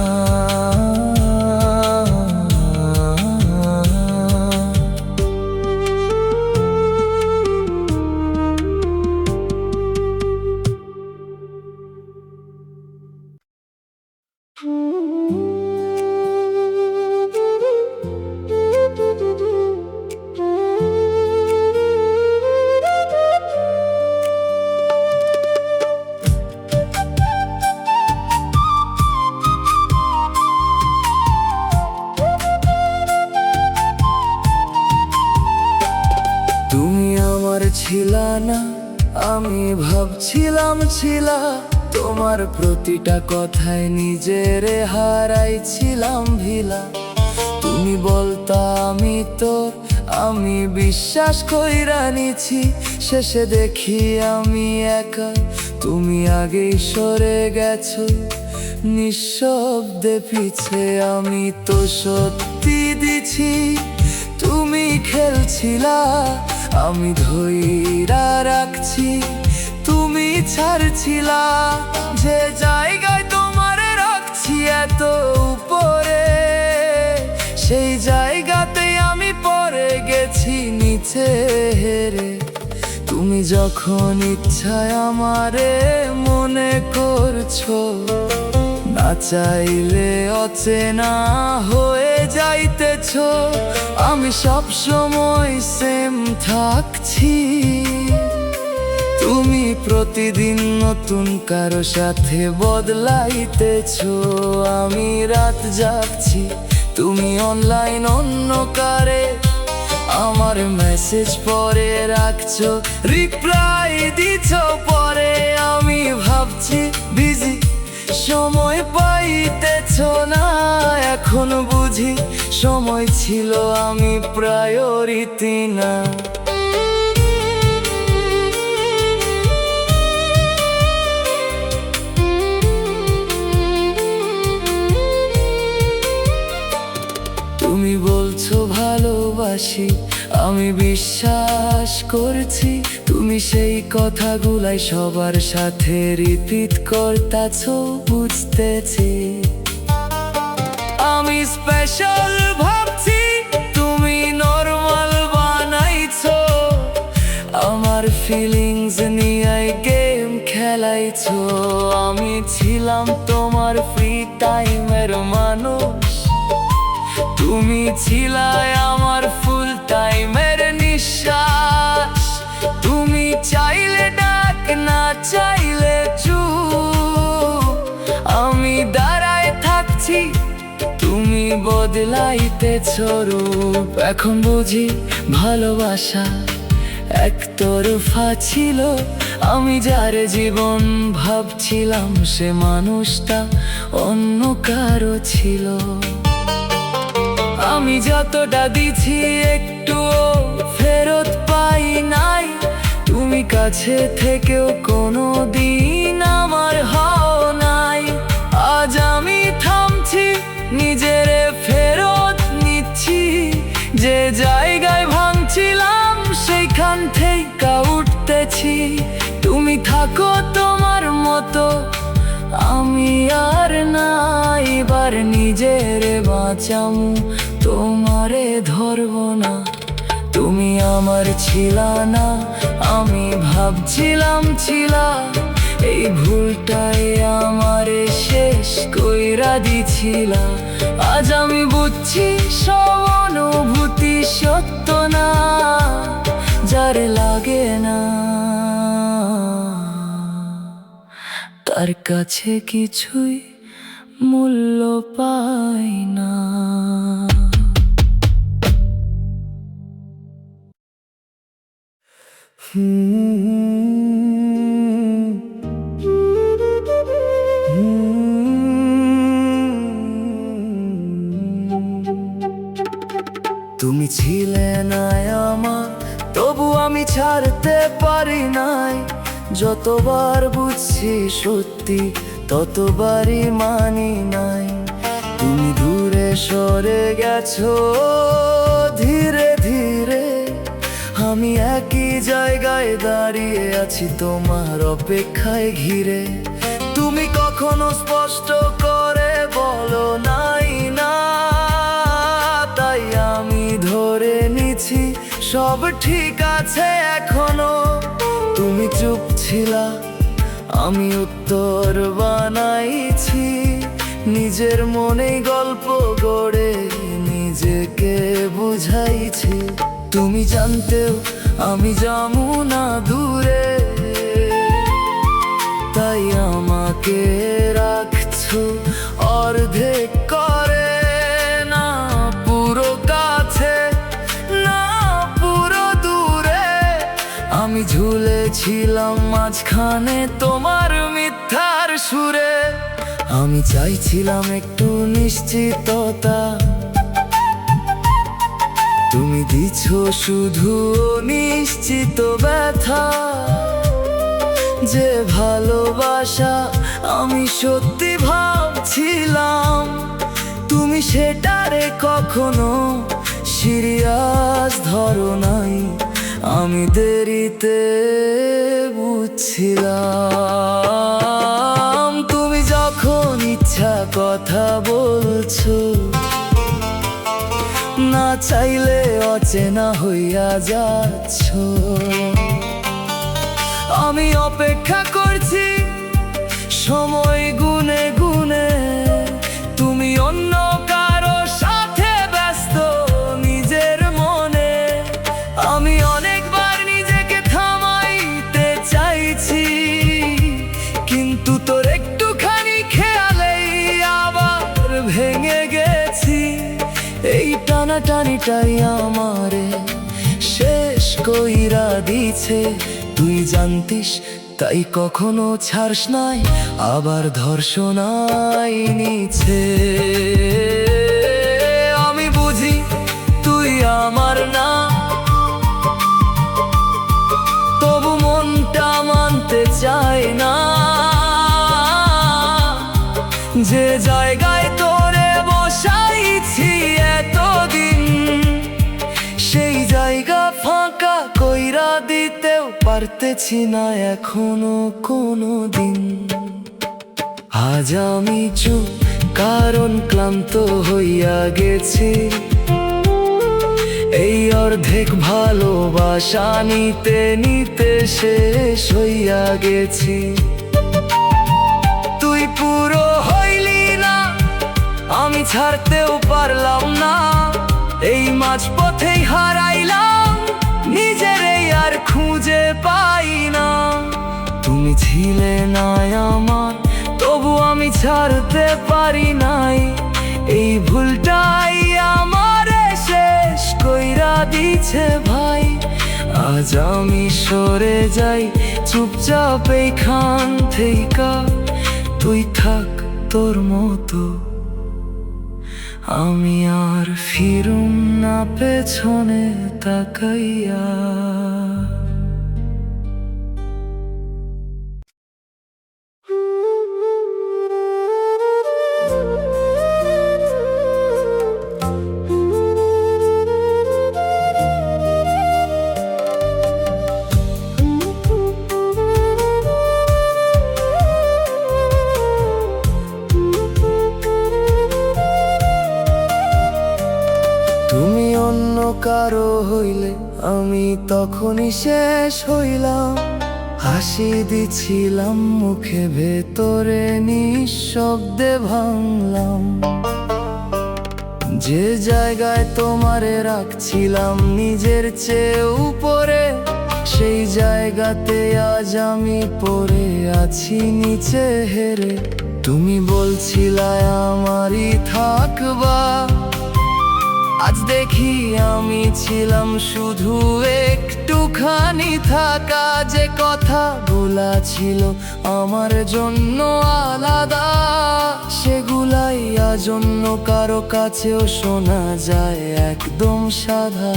S1: ছিলা না, আমি ভাবছিলাম ছিলা। তোমার প্রতিটা কথায় নিজেরে হারাইছিলাম ভিলা। তুমি বলতা আমি তোর, আমি বিশ্বাস কইরা নিছি। শেষে দেখি আমি একা, তুমি আগেই সরে গেছো নিঃশব্দে পিছে। আমি তো সত্যি দিছি, তুমি খেলছিলা, আমি ধইরা রাখছি। তুমি ছাড়ছিলা, যে জায়গায় তোমারে রাখছি এত উপরে, সেই জায়গাতেই আমি পড়ে গেছি নিচে হেরে। তুমি যখন ইচ্ছায় আমারে মনে করছো, না চাইলে অচেনা হয়ে যাইতেছো। আমি সব সময় সেম থাকছি, তুমি প্রতিদিন নতুন কারো সাথে বদলাইতেছো। আমি রাত জাগছি, তুমি অনলাইন অন্য কারে আমার মেসেজ পরে রাখছো, রিপ্লাই দিছ পরে। আমি ভাবছি বিজি, সময় পাইতেছ না। এখন বুঝি সময় ছিল আমি প্রায়োরিটি না। তুমি বলছো ভালোবাসি, আমি বিশ্বাস করছি। তুমি সেই কথাগুলাই সবার সাথে রিপিট করতাছো, বুঝতেছি আমি স্পেশাল ভাবছি। তুমি নরমাল বানাইছো, আমার ফিলিংস নিয়ে গেম খেলাইছো। আমি ছিলাম তোমার ফ্রি টাইমের মানুষ, তুমি ছিলাই আমার ফুল টাইমের নিঃশ্বাস। তুমি চাইলে ডাক, না চাইলে চুপ, আমি দাঁড়ায় থাকছি, তুমি বদলাইতেছো রূপ। এখন বুঝি ভালোবাসা একতরফা ছিল। আমি যারে জীবন ভাবছিলাম, সে মানুষটা অন্য কারো ছিল। আমি যতটা দিছি একটুও ফেরত পাই নাই। তুমি কাছে থেকেও কোনো দিন আমার হও নাই। আজ আমি থামছি, নিজেরে ফেরত নিচ্ছি। যে জায়গায় ভাঙছিলাম সেইখান থেকে উঠতেছি। তুমি থাকো তোমার মতো, আমি আর না। এবার নিজেরে বাঁচামু, তোমারে ধরবো না। তুমি আমার ছিলা না, আমি ভাবছিলাম ছিলা। এই ভুলটাই আমারে শেষ কইরা দিছিলা। আজ আমি বুঝছি সব অনুভূতি সত্য না। যার লাগে না, তার কাছে কিছুই মূল্য পায় না। তুমি ছিলে না আমার, তবু আমি ছাড়তে পারি নাই। যতবার বুঝছি সত্যি, ততবারই মানি নাই। তুমি দূরে সরে গেছো ধীরে ধীরে, আমি একই জায়গায় দাঁড়িয়ে আছি তোমার অপেক্ষায় ঘিরে। তুমি কখনো স্পষ্ট করে বলো নাই না, তাই আমি ধরে নিছি সব ঠিক আছে এখনো। তুমি চুপ ছিলা, আমি উত্তর বানাইছি, নিজের মনে গল্প গড়ে নিজেকে বুঝাইছি। তুমি জানতেও আমি যাবো না দূরে, তাই আমাকে রাখছো অর্ধেক করে, না পুরো কাছে না পুরো দূরে। আমি ঝুলেছিলাম মাঝখানে তোমার মিথ্যার সুরে। আমি চাইছিলাম একটু নিশ্চিততা, তুমি দিছো শুধু নিশ্চিত ব্যথা। যে ভালোবাসা আমি সত্যি ভাবছিলাম, তুমি সেটারে কখনো সিরিয়াস ধরো নাই। আমি দেরিতে বুঝছিলাম, তুমি যখন ইচ্ছা কথা বলছো, না চাইলে অচেনা হইয়া যাচ্ছ। আমি অপেক্ষা করছি সময় গুনে গুনে, তুমি অন্য কারো সাথে ব্যস্ত নিজের মনে। আমি অনেকবার নিজেকে থামাইতে চাইছি, কিন্তু তোর একটুখানি খেয়ালেই আবার ভেঙে গেছি। এই টানাটানিটাই আমারে শেষ কইরা দিছে। তুই জানতিস তাই কখনো ছাড়স নাই, আবার ধর্ষণাই নিছে। আমি বুঝি তুই আমার না, তবু মনটা মানতে চায় না। যে জায়গায় তোরে বসাইছি এতদিন, সেই জায়গা ফাঁকা কইরা দিতেও পারতেছি না এখনো কোনো দিন। আজ আমি চুপ কারণ ক্লান্ত হইয়া গেছি, এই অর্ধেক ভালোবাসা নিতে নিতে শেষ হইয়া গেছি। তুই পুরো হইলি না, আমি ছাড়তেও পারলাম না। এই মাঝপথেই হারাইলাম নিজেরই আর খুঁজে পাই না। তুমি ছিলে না আমার, তবু আমি ছাড়তে পারি নাই। এই ভুলটাই আমারে শেষ কইরা দিছে ভাই। আজ আমি সরে যাই চুপচাপ এইখান থেইকা, তুই থাক তোর মতো, আমি আর ফিরুম না পেছনে তাকাইয়া। কারো হইলে আমি তখনই শেষ হইলাম। হাসি দিছিলাম মুখে, ভেতরে নিঃশব্দে ভাঙলাম। যে জায়গায় তোমারে রাখছিলাম নিজের চেয়ে উপরে, সেই জায়গাতে আজ আমি পড়ে আছি নিচে হেরে। তুমি বলছিলে আমারই থাকবা, আজ দেখি আমি ছিলাম শুধু একটুখানি থাকা। যে কথাগুলা ছিল আমার জন্য আলাদা, সেগুলাই আজ অন্য কারো কাছেও শোনা যায় একদম সাদা।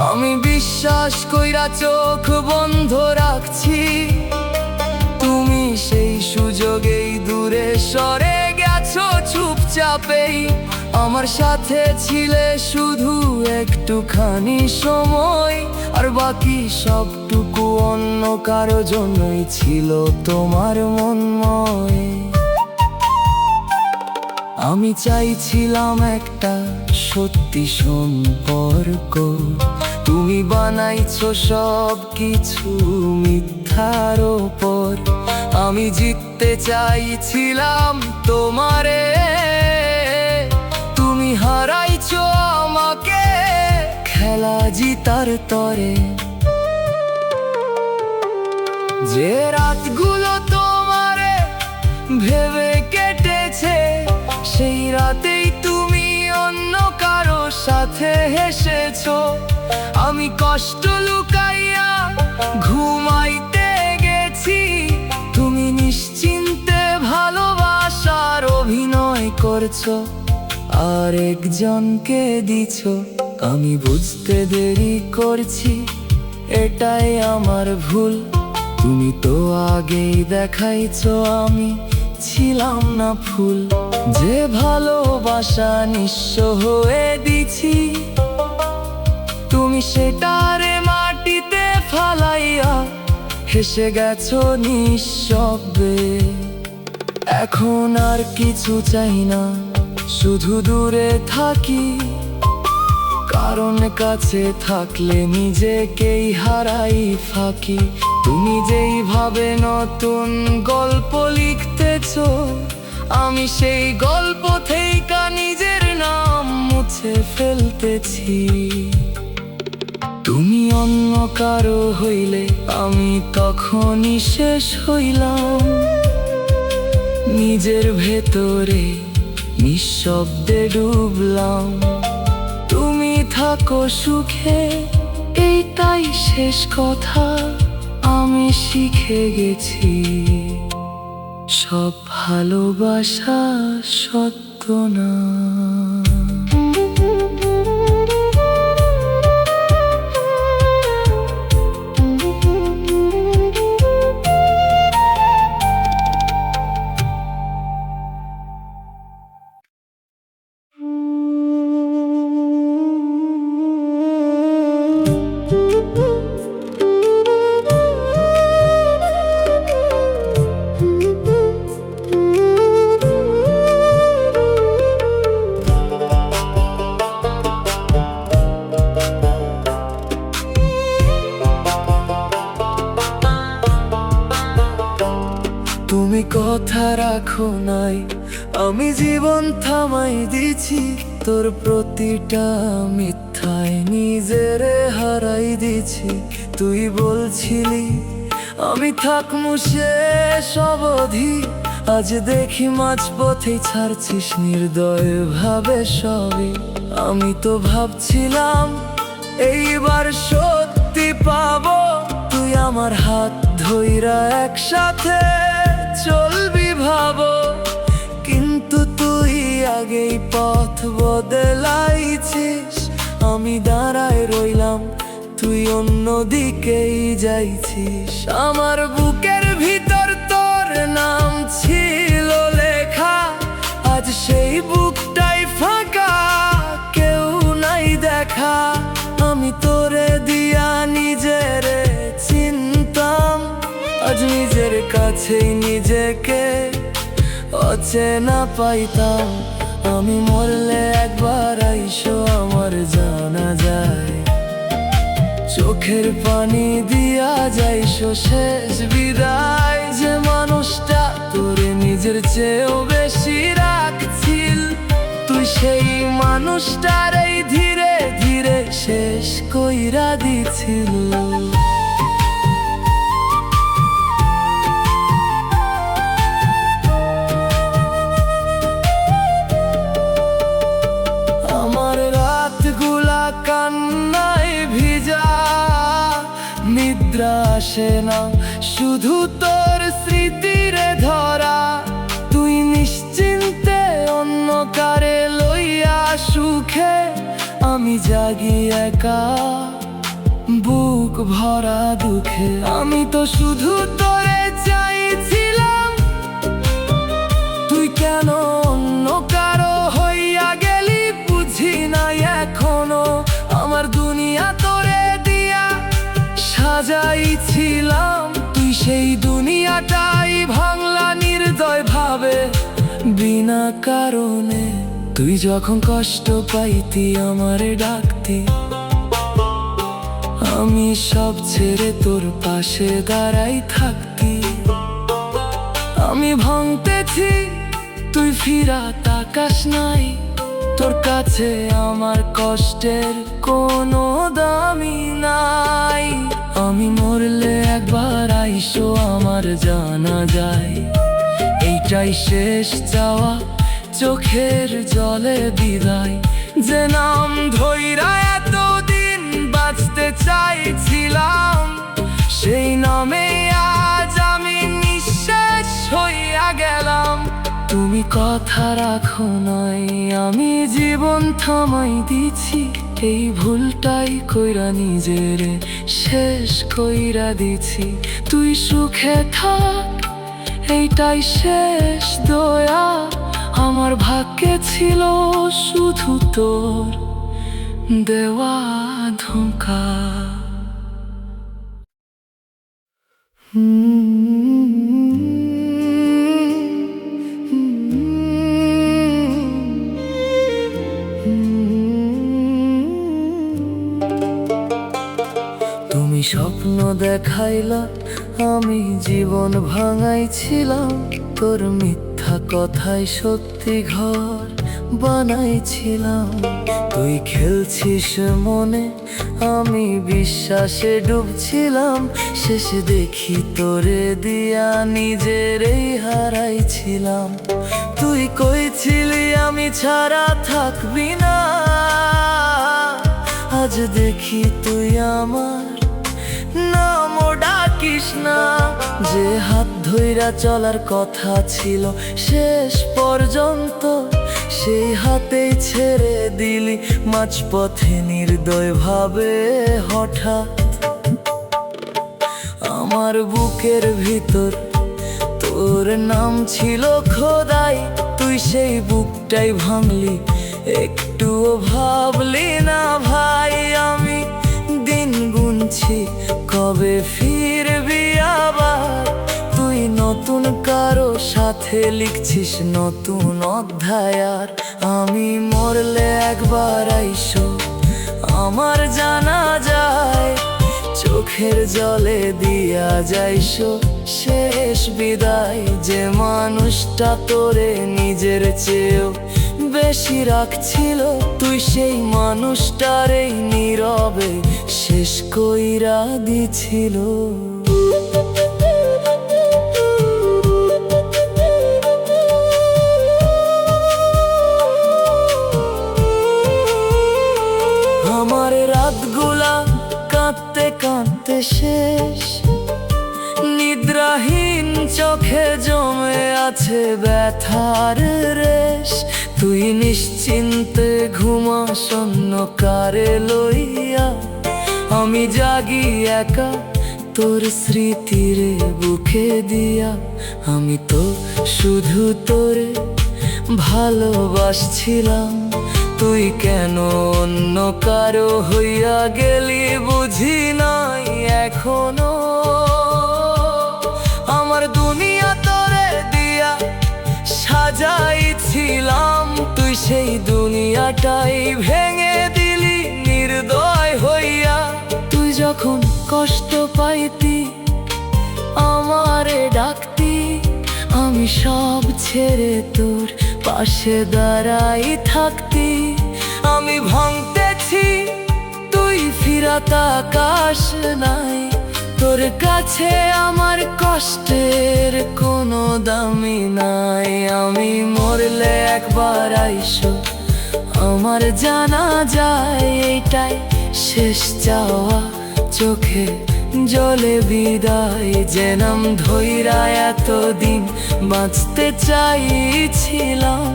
S1: আমি বিশ্বাস কইরা চোখ বন্ধ রাখছি, তুমি সেই সুযোগেই দূরে সরে গেছো চুপচাপেই। আমার সাথে ছিলে শুধু একটুখানি সময়, আর বাকি সবটুকু অন্য কারো জন্যই ছিল তোমার মনময়। আমি চাইছিলাম একটা সত্যি সম্পর্ক, তুমি বানাইছো সব কিছু মিথ্যার ওপর। আমি জিততে চাইছিলাম তোমারে, তুমি হারাইছো আমাকে খেলা জিতার তরে। যে রাতগুলো তোমারে ভেবে কেটেছে, সেই রাতেই তুমি অন্য কারো সাথে হেসেছো। আমি কষ্ট লুকাইয়া ঘুমাইতে গেছি, তুমি নিশ্চিন্তে ভালোবাসার অভিনয় করছো আর একজনকে দিছো। আমি বুঝতে দেরি করছি, এটাই আমার ভুল। তুমি তো আগেই দেখাইছো আমি ছিলাম না ফুল। যে ভালোবাসা নিঃস্ব হয়ে দিছি, তুমি সেটারে মাটিতে ফালাইয়া হেসে গেছো নিঃশব্দে। এখন আর কিছু চাই না, শুধু দূরে থাকি, কারণ কাছে থাকলে নিজেকেই হারাই ফাঁকি। তুমি যেইভাবে নতুন গল্প লিখতেছো, আমি সেই গল্প থেকে নিজের নাম মুছে ফেলতেছি। তুমি অন্য কারো হইলে আমি তখনই শেষ হইলাম, নিজের ভেতরে নিঃশব্দে ডুবলাম। তুমি থাকো সুখে, এইটাই শেষ কথা আমি শিখে গেছি। সব ভালোবাসা সত্য না। তুমি কথা রাখো নাই, আমি জীবন থামাই দিছি। তোর প্রতিটা মিথ্যায় নিজেরে হারাই দিছি। তুই বলছিলি আমি থাকমু শেষ অবধি, আজ দেখি মাঝপথেই ছাড়ছিস নির্দয় ভাবে সবই। আমি তো ভাবছিলাম এইবার সত্যি পাবো, তুই আমার হাত ধইরা একসাথে চলবি ভাবো। কিন্তু তুই আগেই পথ বদলাইছিস, আমি দাঁড়ায় রইলাম, তুই অন্য দিকেই যাইছিস। আমার বুকের ভিতর তোর নাম ছিল লেখা, আজ সেই বুকটাই ফাঁকা, কেউ নাই দেখা। আমি তোরে দিয়া নিজেরে চিনতাম, আজ নিজের কাছেই নিজেকে অচেনা পাইতাম। আমি মরলে একবার আইসো আমার জানা যায়, চোখের পানি দিয়া যাইসো শেষ বিদায়। যে মানুষটা তোরে নিজের চেয়েও বেশি রাখছে, সেই মানুষটারই ধীরে ধীরে শেষ কইরা দিছিল। আমার রাতগুলা কান্নায় ভিজা, নিদ্রা আসে না শুধু তোর স্মৃতিরে ধরা। তুই নিশ্চিন্তে অন্য কারে লইয়া সুখে, আমি জাগি একা বুক ভরা দুঃখে। আমি তো শুধু তোরে চাইছিলাম, তুই কেন অন্য কারো হইয়া গেলি বুঝি নাই এখনো। আমার দুনিয়া তোরে দিয়া সাজাইছিলাম, তুই সেই দুনিয়াটাই ভাঙলা নির্দয় ভাবে বিনা কারণে। তুই যখন কষ্ট পাইতি আমারে ডাকতি, আমি সব ছেড়ে তোর পাশে দাঁড়াই থাকতি। আমি ভাঙতেছি তুই ফিরা তাকাস নাই, তোর কাছে আমার কষ্টের কোনো দামি নাই। আমি মরলে একবার আইসো আমার জানা যায়, এইটাই শেষ চাওয়া চোখের জলে বিদায়। যে নাম ধইরা এতদিন বাঁচতে চাইছিলাম, সেই নামে আজ আমি নিঃশেষ হইয়া গেলাম। তুমি কথা রাখো নাই, আমি জীবন থামাই দিছি। এই ভুলটাই কইরা নিজের শেষ কইরা দিছি। তুই সুখে থাক এইটাই শেষ দয়া, আমার ভাগ্যে ছিল শুধু তোর দেওয়া ধোঁকা। তুমি স্বপ্ন দেখাইলা, আমি জীবন ভাঙাইছিলাম। তোর মিথ্যা কথায় সত্যি ঘর বানাইছিলাম। তুই খেলছিস মনে, আমি বিশ্বাসে ডুবছিলাম। শেষে দেখি তোরে দিয়া নিজেরই হারাইছিলাম। তুই কইছিলি আমি ছাড়া থাকবি না, আজ দেখি তুই আমার নামও ডাকিস না। যে হাত ধইরা চলার কথা ছিল শেষ পর্যন্ত, সেই হাতেই ছেড়ে দিলি মাঝপথে নির্দয় ভাবে হঠাৎ। আমার বুকের ভিতর তোর নাম ছিল খোদাই, তুই সেই বুকটাই ভাঙলি একটুও ভাবলি না ভাই। আমি দিন গুনছি কবে ফিরবি আবার, তুই নতুন কারো সাথে লিখছিস নতুন অধ্যায়। আর আমি মরলে একবার আইসো আমার জানা যায়, চোখের জলে দিয়া যাইসো শেষ বিদায়। যে মানুষটা তোরে নিজের চেয়েও বেশি রাখছিল, তুই সেই মানুষটারই নীরবে শেষ কইরা দিছিল। আমার রাতগুলা কাঁদতে কাঁদতে শেষ, নিদ্রাহীন চোখে জমে আছে ব্যথার রেশ। তুই নিশ্চিন্তে ঘুমাস অন্য কারে লইয়া, আমি জাগি একা তোর স্মৃতিরে বুকে দিয়া। আমি তো শুধু তোরে ভালোবাসছিলাম, তুই কেন অন্য কারো হইয়া গেলি বুঝি নাই এখনো। আমার দুনিয়া তোরে দিয়া সাজাইছিলাম, তুই সেই দুনিয়াটাই ভেঙে দিলি নির্দয় হইয়া। তুই যখন কষ্ট পাইতি আমারে ডাকতি, আমি সব ছেড়ে তোর পাশে দাঁড়াই থাকতি। আমি ভাঙতেছি, তুই ফিরাতে আকাশ নাই। তোর কাছে আমার কষ্টের কোনো দামি নাই। আমি মরলে একবার আইসো আমার জানা যায়, এইটাই শেষ চাওয়া চোখে জলে বিদায়। যে নাম ধইরা এতদিন বাঁচতে চাইছিলাম,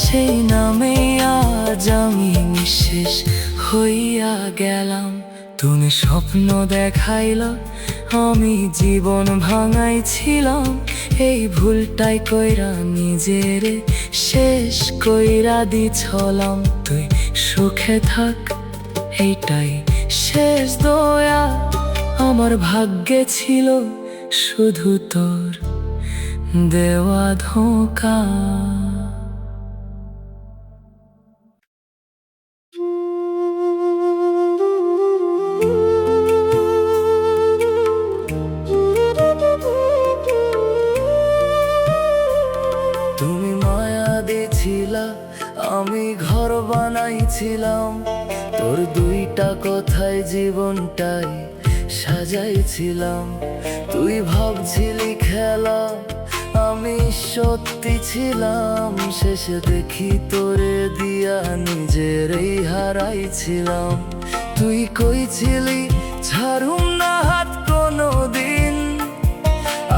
S1: সেই নামে আজ আমি নিঃশেষ হইয়া গেলাম। তুমি স্বপ্ন দেখাইল, আমি জীবন ভাঙাইছিলাম। এই ভুলটাই কইরা নিজেরে শেষ কইরা দিছলাম। তুই সুখে থাক, এইটাই শেষ দয়া। আমার ভাগ্যে ছিল শুধু তোর দেওয়া ধোঁকা। তুমি মায়া দিছিলা, আমি ঘর বানাইছিলাম। তোর দুইটা কথায় জীবনটাই সাজাইছিলাম। তুই ভাবছিলি খেলা, আমি সত্যি ছিলাম। শেষে দেখি তোরে দিয়া নিজেরই হারাইছিলাম। তুই কইছিলি ছাড়ুম না হাত কোনো দিন,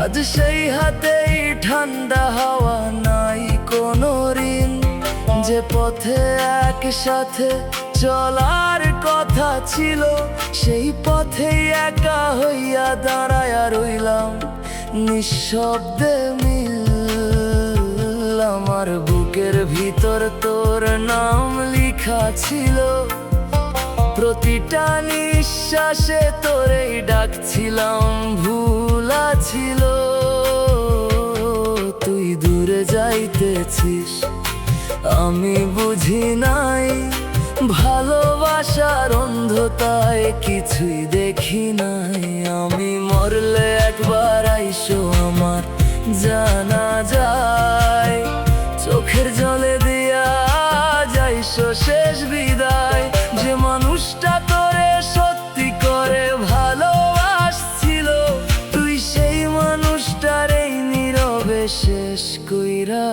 S1: আজ সেই হাতেই ঠান্ডা হাওয়া, নাই কোনো ঋণ। যে পথে একসাথে চলার কথা ছিল, সেই পথেই একা হইয়া দাঁড়ায়া রইলাম। নিঃশব্দে মিল আমার বুকের ভিতর তোর নাম লিখা ছিল। প্রতিটা নিঃশ্বাসে তোরেই ডাকছিলাম, ভুলা ছিল। তুই দূরে যাইতেছিস, আমি বুঝি নাই। ভালোবাসার অন্ধতায় কিছুই দেখি নাই। আমি মরলে একবার আইসো আমার জানা যায়, চোখের জলে দিয়া যাইসো শেষ বিদায়। যে মানুষটা তোরে সত্যি করে ভালোবাসছিল, তুই সেই মানুষটার এই নীরবে শেষ কইরা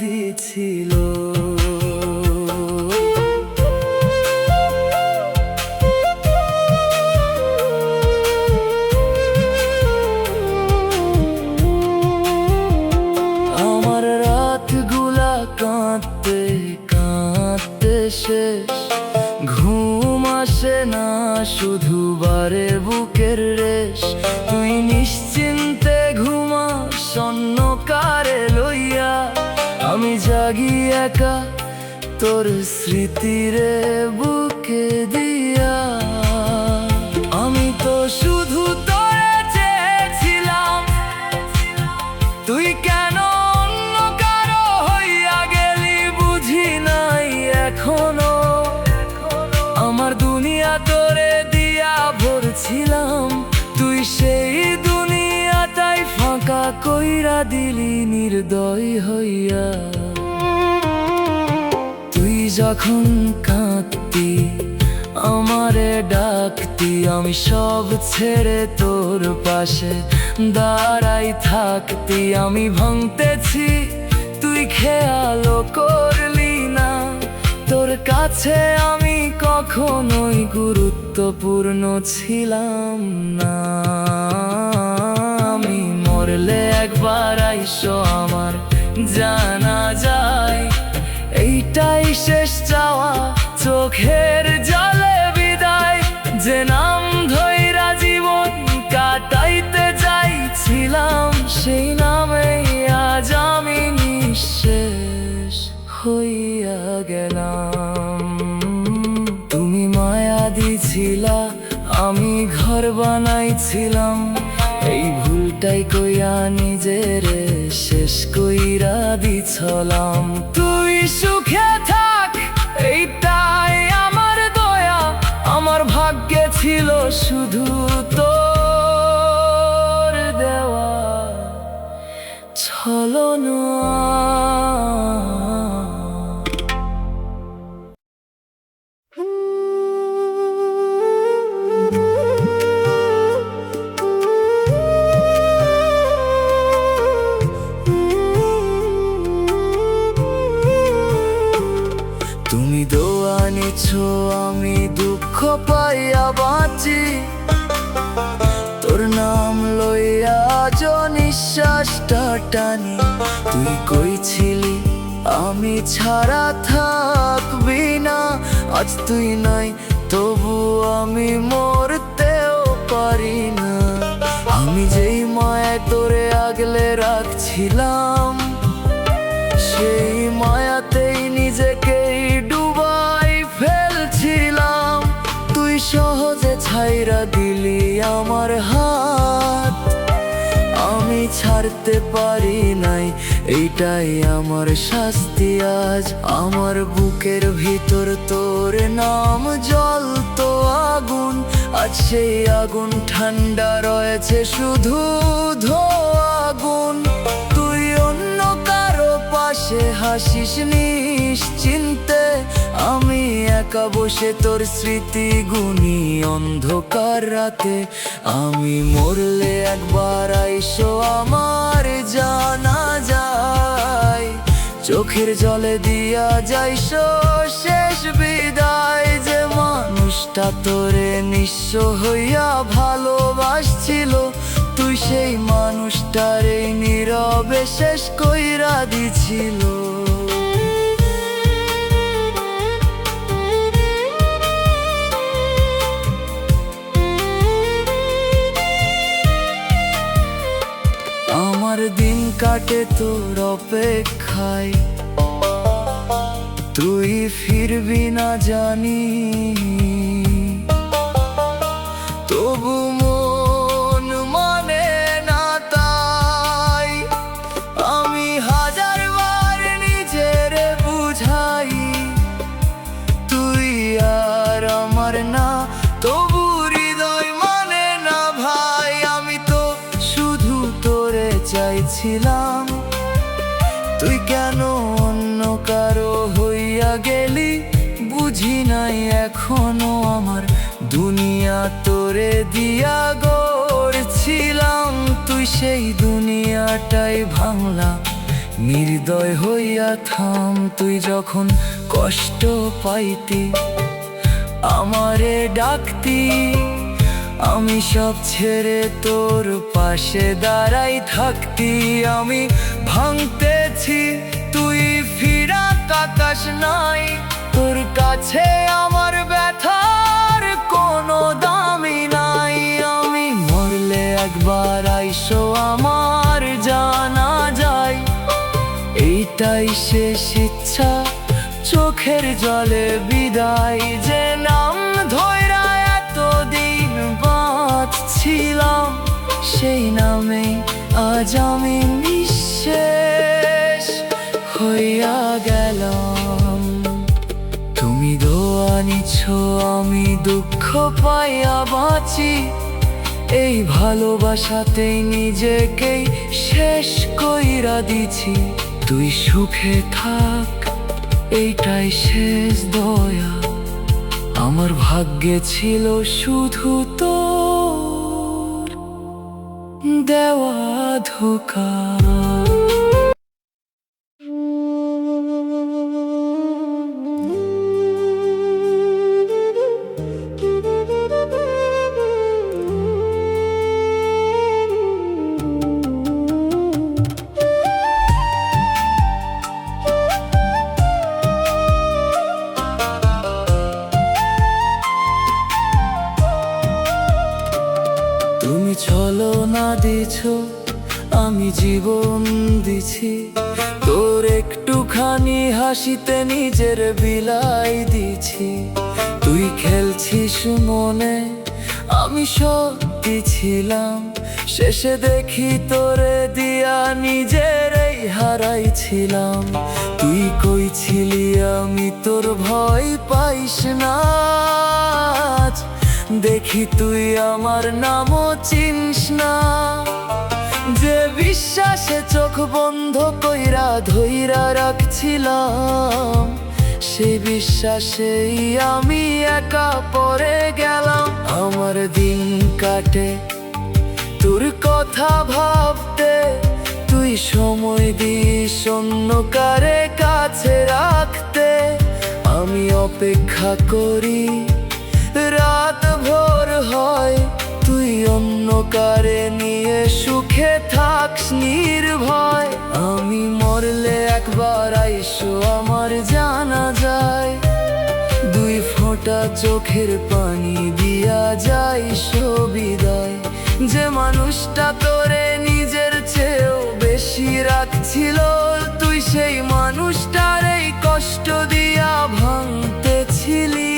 S1: দিছিল। আমার রাতগুলা কাঁদতে কাঁদতে শেষ, ঘুম আসে না, শুধু বারে বুকের রেশ। তুই নিশ্চিন্তে ঘুমাস অন্যকারে লইয়া, আমি জাগি একা তোর স্মৃতিরে বুকে দিয়া। আমি তো শুধু তোরে চেয়েছিলাম, তুই কেন অন্য কারো হইয়া গেলি বুঝি নাই এখনো। আমার দুনিয়া তোরে দিয়া ভরছিলাম, তুই সেই দুনিয়াটাই ফাঁকা কইরা দিলি নির্দয় হইয়া। তুই যখন কাঁদতি আমারে ডাকতি, আমি সব ছেড়ে তোর পাশে দাঁড়াই থাকতি। আমি ভাঙতেছি, তুই খেয়ালও করলি না। তোর কাছে আমি কখনোই গুরুত্বপূর্ণ ছিলাম না। আমি মরলে একবার আইসো আমার জানা যায়, এইটাই শেষ চাওয়া চোখের জলে বিদায়। যে নাম ধইরা জীবন কাটাইতে চাইছিলাম, সেই নামেই আজ আমি নিঃশেষ হইয়া গেলাম। তুমি মায়া দিছিলা, আমি ঘর বানাইছিলাম। এই ভুলটাই কইয়া নিজেরে শেষ কইরা দিছলাম। তুই সুখে থাক, এইটাই আমার দয়া। আমার ভাগ্যে ছিল শুধু তোর দেওয়া ছলনা। তুমি দোয়া নিছো আমি দুঃখ পাইয়া বাঁচি, তোর নাম লইয়া আজ নিঃশ্বাসটা টানি। তুই কইছিলি আমি ছাড়া থাকবি না, আজ তুই নাই তবু আমি মরতেও পারি না। আমি যেই মায়ায় তোরে আগলে রাখছিলাম, সেই মায়াতেই নিজেকেই ডুবাই ফেলছিলাম। তুই সহজে ছাইরা দিলি আমার হাত, আমি ছাড়তে পারি নাই, এইটাই আমার শাস্তি আজ। আমার বুকের ভিতর তোর নাম জ্বলতো আগুন, আজ সেই আগুন ঠান্ডা রয়েছে শুধু ধোঁয়া আগুন। তুই অন্য কারো পাশে হাসিস নিশ্চিন্তে, আমি একা বসে তোর স্মৃতি গুনি অন্ধকার রাতে। আমি মরলে একবার আইসো আমার জানাজায়, চোখের জলে দিয়া যাইসো শেষ বিদায়। যে মানুষটা তোরে নিঃস্ব হইয়া ভালোবাসছিল, তুই সেই মানুষটারে নীরবে শেষ কইরা দিছিল। আমার দিন কাটে তোর অপেক্ষায়, তুই ফিরবি না জানি, তবু মন মানে না তাই। আমি হাজারবার নিজের বুঝাই, তুই আর আমার না, তবু হৃদয় মানে না ভাই। আমি তো শুধু তোরে চাইছিলাম, তুই কেন অন্য কারো হইয়া গেলি বুঝি নাই এখনো। আমার দুনিয়া তোরে দিয়া গড়ছিলাম, তুই সেই দুনিয়াটাই ভাঙলা নির্দয় হইয়া থাম। তুই যখন কষ্ট পাইতি আমারে ডাকতি, আমি সব ছেড়ে তোর পাশে দাঁড়াই থাকতি। আমি ভাঙতেছি তুই ফিরা আকাশ নাই, তোর কাছে আমার ব্যথার কোনো দামি নাই। আমি মরলে একবার আইসো আমার জানাজায়, এইটাই শেষ ইচ্ছা, চোখের জলে বিদায়। যে নাম ধইরা এতদিন বাঁচছিলাম, সেই নামে আজ আমি নিঃশেষ হইয়া গেলাম। তুমি দোয়া নিছো আমি দুঃখ পাইয়া বাঁচি, এই ভালোবাসাতেই নিজেকেই শেষ কইরা দিছি। তুই সুখে থাক, এইটাই শেষ দয়া, আমার ভাগ্যে ছিল শুধু তোর দেওয়া ধোঁকা। তুমি ছলনা দিছো, আমি জীবন দিছি, তোর একটুখানি হাসিতে নিজের বিলাই দিছি। তুই খেলছিস মনে, আমি সত্যি ছিলাম, শেষে দেখি তোরে দিয়া নিজেরই হারাইছিলাম। তুই কইছিলি আমি তোর ভয় পাইস না, দেখি তুই আমার নামও চিনিস না। যে বিশ্বাসে চোখ বন্ধ কইরা ধইরা রাখছিলাম, সেই বিশ্বাসেই আমি একা পড়ে গেলাম। আমার দিন কাটে তোর কথা ভাবতে, তুই সময় দিস অন্য কারে কাছে রাখতে। অপেক্ষা করি, রাত ভোর হয় তুই অন্য কারে নিয়ে সুখে থাকস নির্ভয়। আমি মরলে একবার আইসো আমার জানা যায়, দুই ফোঁটা চোখের পানি দিয়া যাইসো বিদায়। যে মানুষটা তোরে নিজের চেয়েও বেশি রাখছিল, তুই সেই মানুষটার এই কষ্ট দিয়া ভাঙতেছিলি।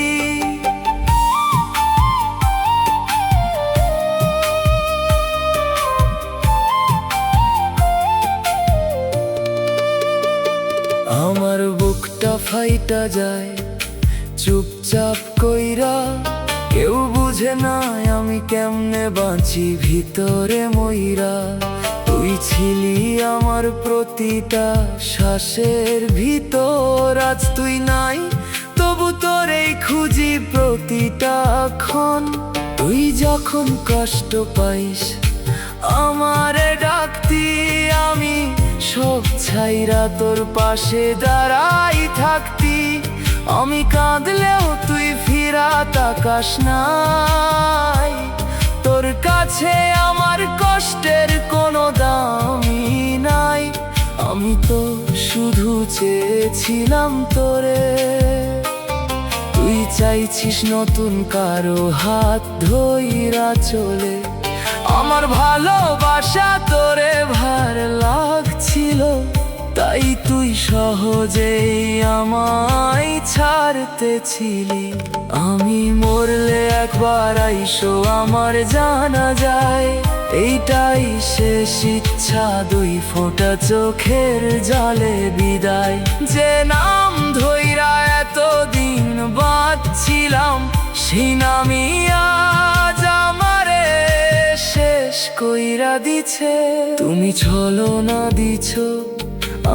S1: আমার বুকটা ফাইটা যায় চুপচাপ কইরা, কেউ বুঝে না আমি কেমনে বাঁচি ভিতরে মইরা। তুই ছিলি আমার প্রতিটা শ্বাসের ভিতর, আজ তুই নাই তবু তোরেই খুঁজি প্রতিটা ক্ষণ। তুই যখন কষ্ট পাইস আমারে ডাকতি, আমি সব ছাইরা তোর পাশে দাঁড়াই থাকতি। আমি কাঁদলেও তুই ফিরা তাকাস নাই, তোর কাছে আমার কষ্টের কোনো দামই নাই। আমি তো শুধু চেয়েছিলাম তোরে, তুই চাইছিস নতুন কারো হাত ধইরা চলে। আমার ভালোবাসা তোরে ভার লাগছিল, তাই তুই সহজেই আমায় ছাড়তেছিলি। আমি মরলে একবার আইসো আমার জানা যায়, এইটাই শেষ ইচ্ছা, দুই ফোঁটা চোখের জলে বিদায়। যে নাম ধইরা এতদিন বাঁচছিলাম, সেই নামই আজ আমারে শেষ কইরা দিছে। তুমি ছলনা দিছ,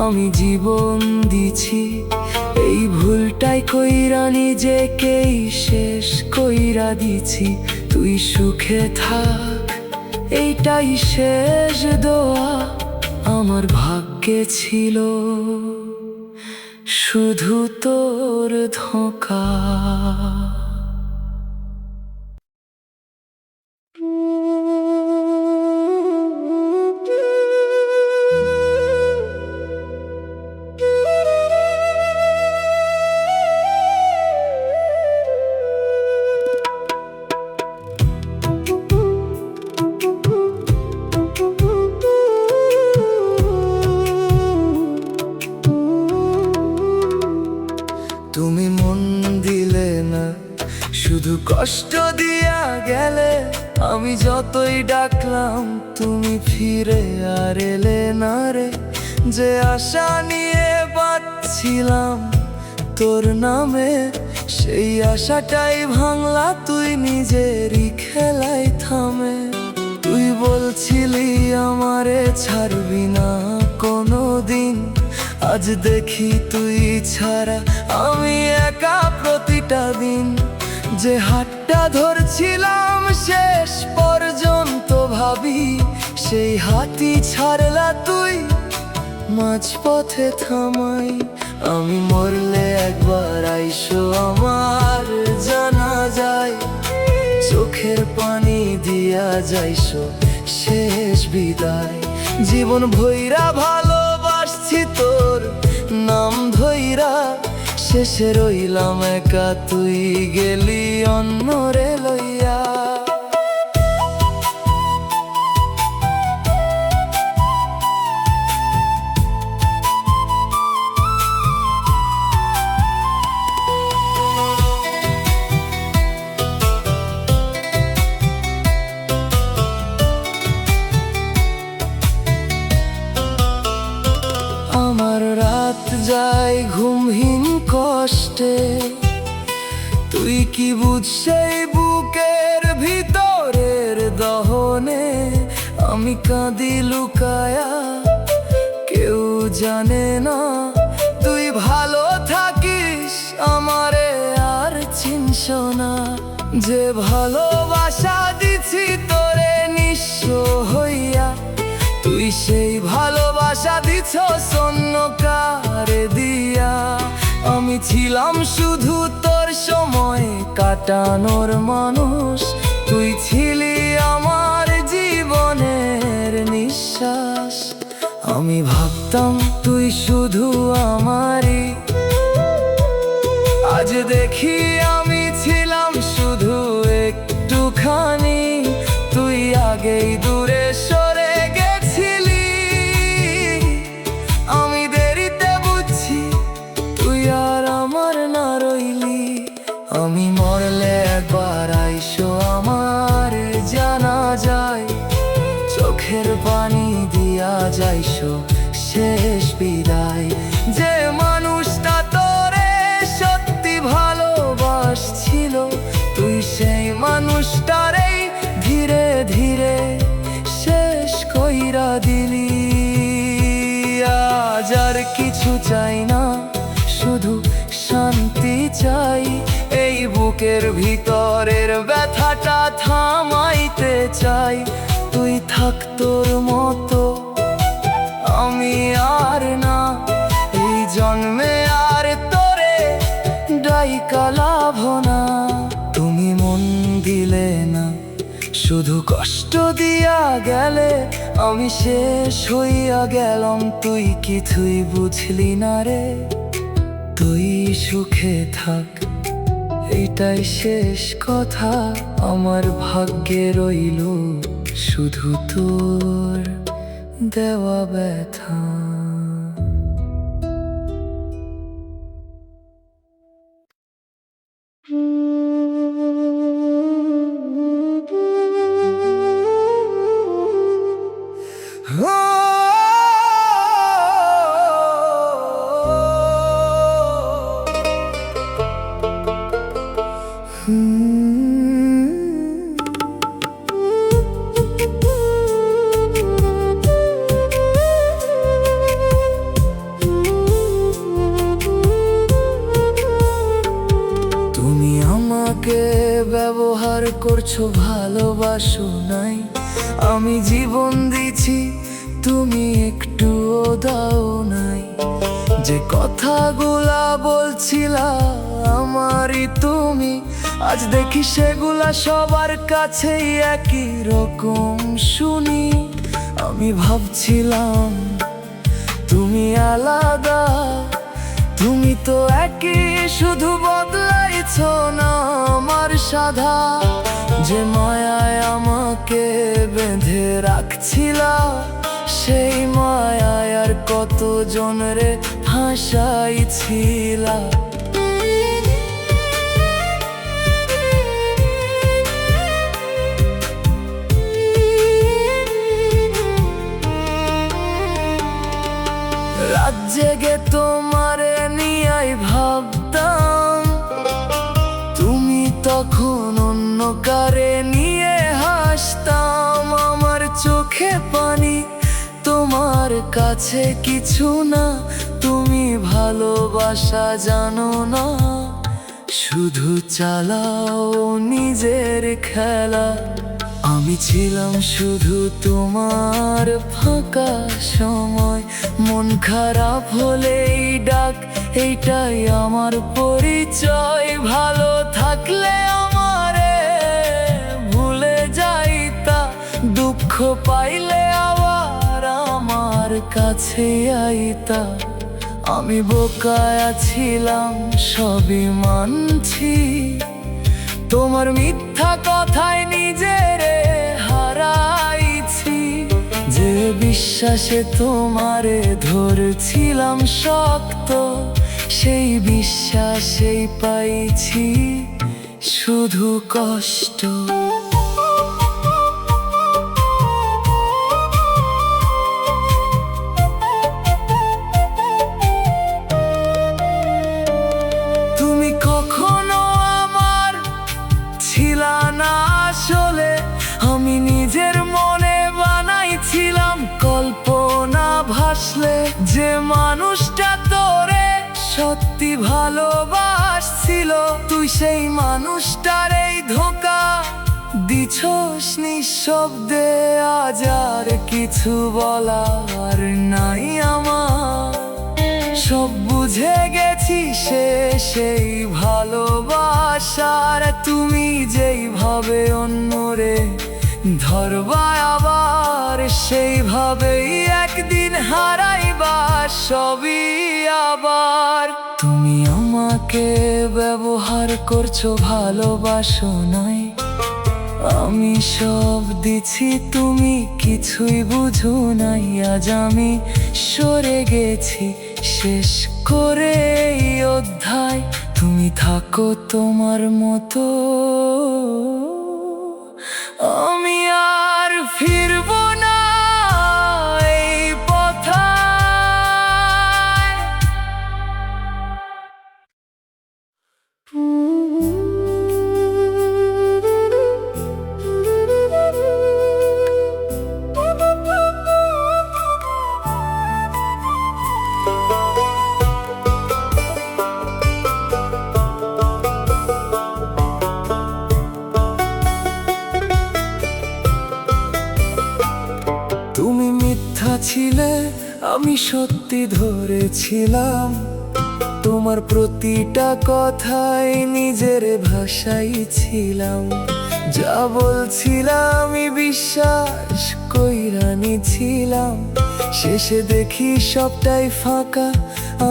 S1: আমি জীবন দিছি, এই ভুলটাই কইরা নিজেকেই শেষ কইরা দিছি। তুই সুখে থাক, এইটাই শেষ দোয়া আমার ভাগ্যে ছিল, শুধু তোর ধোঁকা। তুমি মন দিলে না, শুধু কষ্ট দিয়া গেলে। আমি যতই ডাকলাম তুমি ফিরে আর এলে না রে। যে আশা নিয়ে বাঁচছিলাম তোর নামে, সেই আশাটাই ভাঙলা তুই নিজেরই খেলায় থামে। তুই বলছিলি আমারে ছাড়বি না কোনো দিন, আজ দেখি তুই ছাড়া আমি একা প্রতিটা দিন। যে হাতটা ধরছিলাম শেষ পর্যন্ত ভাবি, সেই হাতই ছাড়লা তুই মাঝপথে থামাই। আমি মরলে একবার আইসো আমার জানা যায়, চোখের পানি দিয়া যাইসো শেষ বিদায়। জীবন ভইরা ভালোবাসছি তোর নাম ধইরা, শেষে রইলাম একা তুই গেলি অন্যরে লইয়া। আমার রাত যায় ঘুমহীন কষ্টে, তুই কি বুঝছই বুকের ভিতরের দহনে। আমি কাঁদি লুকায়া, কেউ জানে না তুই ভালো থাকিস আমারে আর চিনস না। যে ভালোবাসা দিছি তোরে নিঃস্ব হইয়া, তুই সেই ভালোবাসা দিছ শূন্য কারে দিয়া। আমি ছিলাম শুধু তোর সময় কাটানোর মানুষ, তুই ছিলি আমার জীবনের নিঃশ্বাস। আমি ভাবতাম তুই শুধু আমারই, আজ দেখি আমি ছিলাম শুধু একটুখানি। তুই আগেই দূরে সরে গেছিলি, আমি দেরিতে বুঝছি তুই আর আমার না রইলি। আমি মরলে একবার আইসো আমার জানা যায়, চোখের পানি দিয়া যাইসো শেষ বিদায়। যে মানুষটা তোরে সত্যি ভালোবাসছিল, তুই সেই মানুষটারেই ধীরে ধীরে শেষ কইরা দিলি। আজ আর কিছু চাই না, শুধু শান্তি চাই। এই বুকের ভিতরের ব্যথাটা থামাইতে চাই। তুই থাক তোর মতো, আমি আর না। এই জন্মে আর তোরে ডাইকা লাভ না। তুমি মন দিলে না, শুধু কষ্ট দিয়া গেলে। আমি শেষ হইয়া গেলাম, তুই কিছুই বুঝলি না রে। তুই সুখে থাক, এটাই শেষ কথা। আমার ভাগ্যে রইল শুধু তোর দেওয়া ব্যথা। তুমি আমাকে ব্যবহার করছো, ভালোবাসো নাই। আমি জীবন দিছি, তুমি একটুও দাও নাই। যে কথাগুলা বলছিলা আমারই তুমি, আজ দেখি সেগুলা সবার কাছেই একই রকম শুনি। আমি ভাবছিলাম তুমি আলাদা, তুমি তো একই, শুধু বদলাইছো না আমার সাধা। যে মায়ায় আমাকে বেঁধে রাখছিলা, সেই মায়ায় আর কত জনরে হাসাইছিলা। রাত জেগে তোমারে নিয়াই ভাবতাম, তুমি তখন অন্য কারে নিয়ে হাসতাম। আমার চোখে পানি, তোমার কাছে কিছু না। তুমি ভালোবাসা জানো না, শুধু চালাও নিজের খেলা। আমি ছিলাম শুধু তোমার ফাঁকা সময়। মন খারাপ হলেই ডাক, এইটাই আমার পরিচয়। ভালো থাকলে আমারে ভুলে যাইতা, দুঃখ পাইলে আবার আমার কাছে আইতা। আমি বোকায়া ছিলাম, সবই মানছি। তোমার মিথ্যা কথায় নিজেরে হারাইছি। যে বিশ্বাসে তোমারে ধরছিলাম শক্ত, সেই বিশ্বাসেই পাইছি শুধু কষ্ট। তুমি কখনো আমার ছিলা না আসলে, আমি নিজের মনে বানাইছিলাম কল্পনা ভাসলে। যে মানুষটা তোরে সত্যি ভালোবাসছিল, তুই সেই মানুষটারেই ধোঁকা দিছস নিঃশব্দে। আজ আর কিছু বলার নাই আমার, সব বুঝে গেছি। গেছি সেই ভালোবাসার, তুমি যেইভাবে অন্যরে ধরবা আবার সেইভাবেই একদিন হারাইবা সবই আবার। তুমি আমাকে ব্যবহার করছো, ভালোবাসো নাই। আমি সব দিছি, তুমি কিছুই বুঝো নাই। আজ আমি সরে গেছি শেষ করে এই অধ্যায়। তুমি থাকো তোমার মতো, আমি আর ফিরবো না এই পথায়। তুমি মিথ্যা ছিলে, আমি সত্যি ধরেছিলাম। তোমার প্রতিটা কথায় নিজের ভাষাই ছিলাম। যা বলছিলাম আমি বিশ্বাস কইরা নিছিলাম। শেষে দেখি সবটাই ফাঁকা,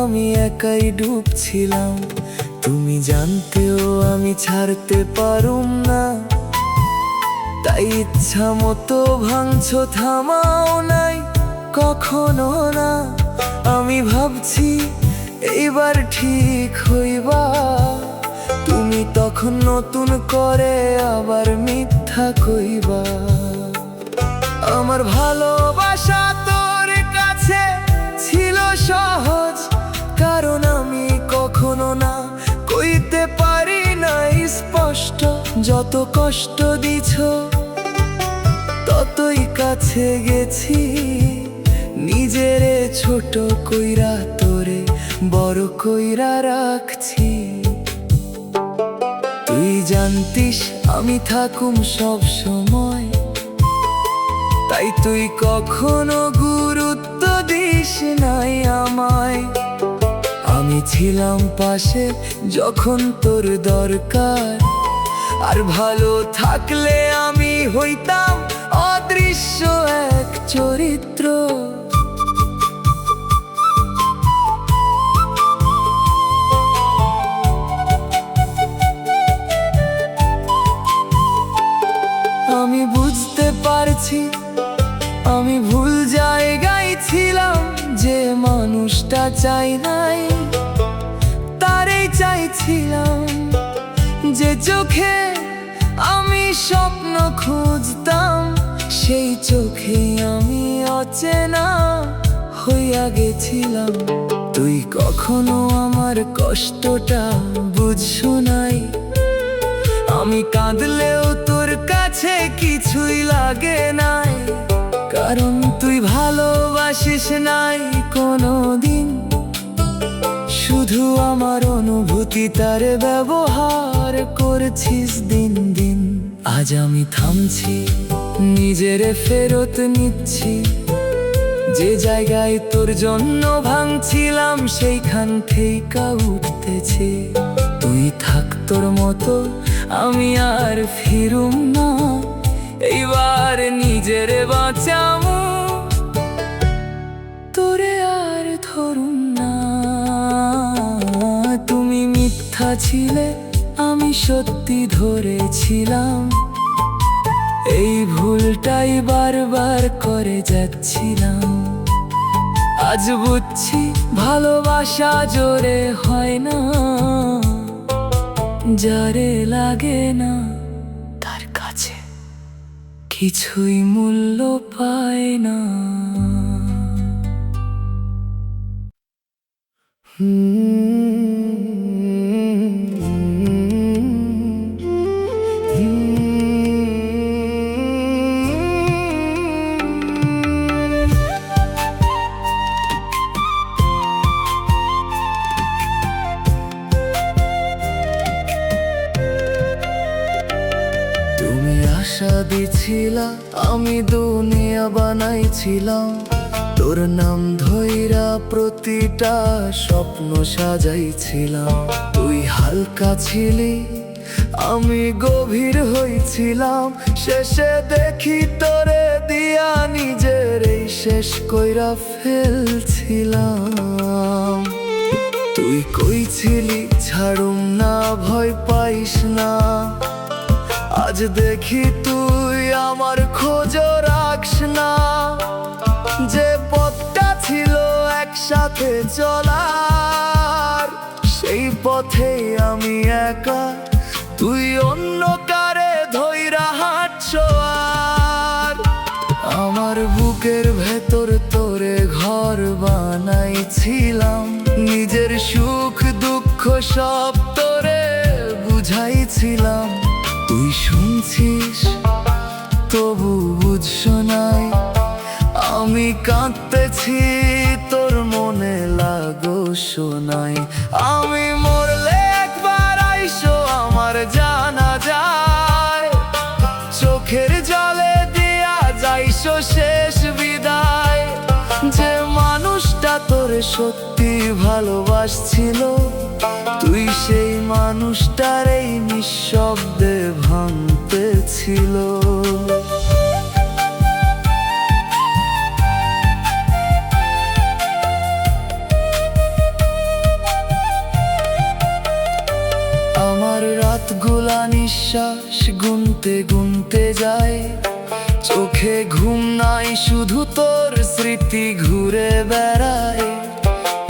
S1: আমি একাই ডুবছিলাম। তুমি জানতেও আমি ছাড়তে পারুম না, তাই ইচ্ছা মতো ভাঙছো, থামাও নাই কখনো না। আমি ভাবছি এইবার ঠিক হইবা, তুমি তখন নতুন করে আবার মিথ্যা কইবা। আমার ভালোবাসা তোর কাছে ছিল সহজ, কারণ আমি কখনো না কইতে পারি নাই স্পষ্ট। যত কষ্ট দিছো ততই কাছে গেছি, নিজেরে ছোট কইরা তোরে বড় কইরা রাখছি। তুই জানতিস আমি থাকুম সব সময়, তাই তুই কখনো গুরুত্ব দিস নাই আমায়। আমি ছিলাম পাশে যখন তোর দরকার, আর ভালো থাকলে আমি হইতাম অদৃশ্য এক চরিত্র। আমি বুঝতে পারছি আমি ভুল জায়গায় ছিলাম, যে মানুষটা চাই নাই তারই চাইছিলাম। যে চোখে আমি স্বপ্ন খুঁজতাম, সেই চোখে আমি অচেনা হইয়া গেছিলাম। তুই কখনো আমার কষ্টটা বুঝছো নাই, আমি কাঁদলেও তোর কাছে কিছুই লাগে নাই। কারণ তুই ভালোবাসিস নাই কোনোদিন, শুধু আমার অনুভূতি তার ব্যবহার করছিস দিন দিন। আজ আমি থামছি, নিজেরে ফেরত নিচ্ছি। যে জায়গায় তোর জন্য ভাঙছিলাম সেইখান থেকে উঠতেছি। তুই থাক তোর মতো, আমি আর ফিরুম না। এইবার নিজেরে বাঁচামু, তোরে আর ধরুম না। তুমি মিথ্যা ছিলে, আমি সত্যি ধরেছিলাম। এই ভুলটাই বারবার করে যাচ্ছিলাম। আজ বুঝছি ভালোবাসা জোরে হয় না, যারে লাগে না তার কাছে কিছুই মূল্য পায় না। তুমি আশা দিছিলা, আমি দুনিয়া বানাইছিলাম। তোর নাম ধইরা প্রতিটা স্বপ্ন সাজাইছিলাম। তুই হালকা ছিলি, আমি গভীর হইছিলাম। শেষে দেখি তোরে দিয়া নিজের এই শেষ কইরা ফেলছিলাম। তুই কইছিলি ছাড়ুম না, ভয় পাইস না। আজ দেখি তুই আমার খোঁজ রাখস না। যে পথটা ছিল একসাথে চলার, সেই পথেই আমি একা, তুই অন্য কারে ধইরা হাঁটছ। আর আমার বুকের ভেতর তোরে ঘর বানাইছিলাম। নিজের সুখ দুঃখ সব তোরে বুঝাইছিলাম। তুই শুনছিস তবু বুঝছ নাই, আমি কাঁদতেছি তোর মনে লাগো শোনাই। আমি মরলে একবার আইসো আমার জানা যায়, চোখের জলে দিয়া যাইসো শেষ বিদায়। যে মানুষটা তোরে সত্যি ভালোবাসছিল, তুই সেই মানুষটার এই নিঃশব্দে ভাঙতেছিল। আমার রাতগুলা নিঃশ্বাস গুনতে গুনতে যায়, চোখে ঘুম নাই, শুধু তোর স্মৃতি ঘুরে বেড়ায়।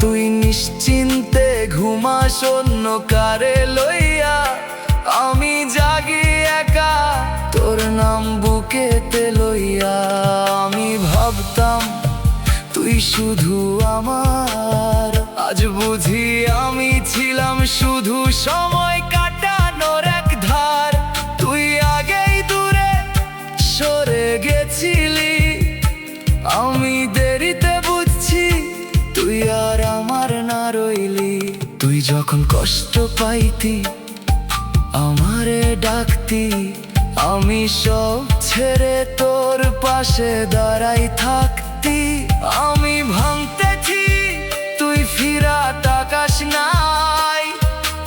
S1: তুই নিশ্চিন্তে ঘুমাস অন্য কারে লইয়া, আমি জাগি একা তোর নাম বুকেতে লইয়া। আমি ভাবতাম তুই শুধু আমার, আজ বুঝি আমি ছিলাম শুধু সময় কাটানোর এক ধার। তুই আগেই দূরে সরে গেছিলি, আমি দেরিতে বুঝছি তুই আর আমার না রইলি। তুই যখন কষ্ট পাইতি আমারে ডাকতি, আমি সব ছেড়ে তোর পাশে দাঁড়াই থাকতি। আমি ভাঙতেছি তুই ফিরা তাকাস নাই,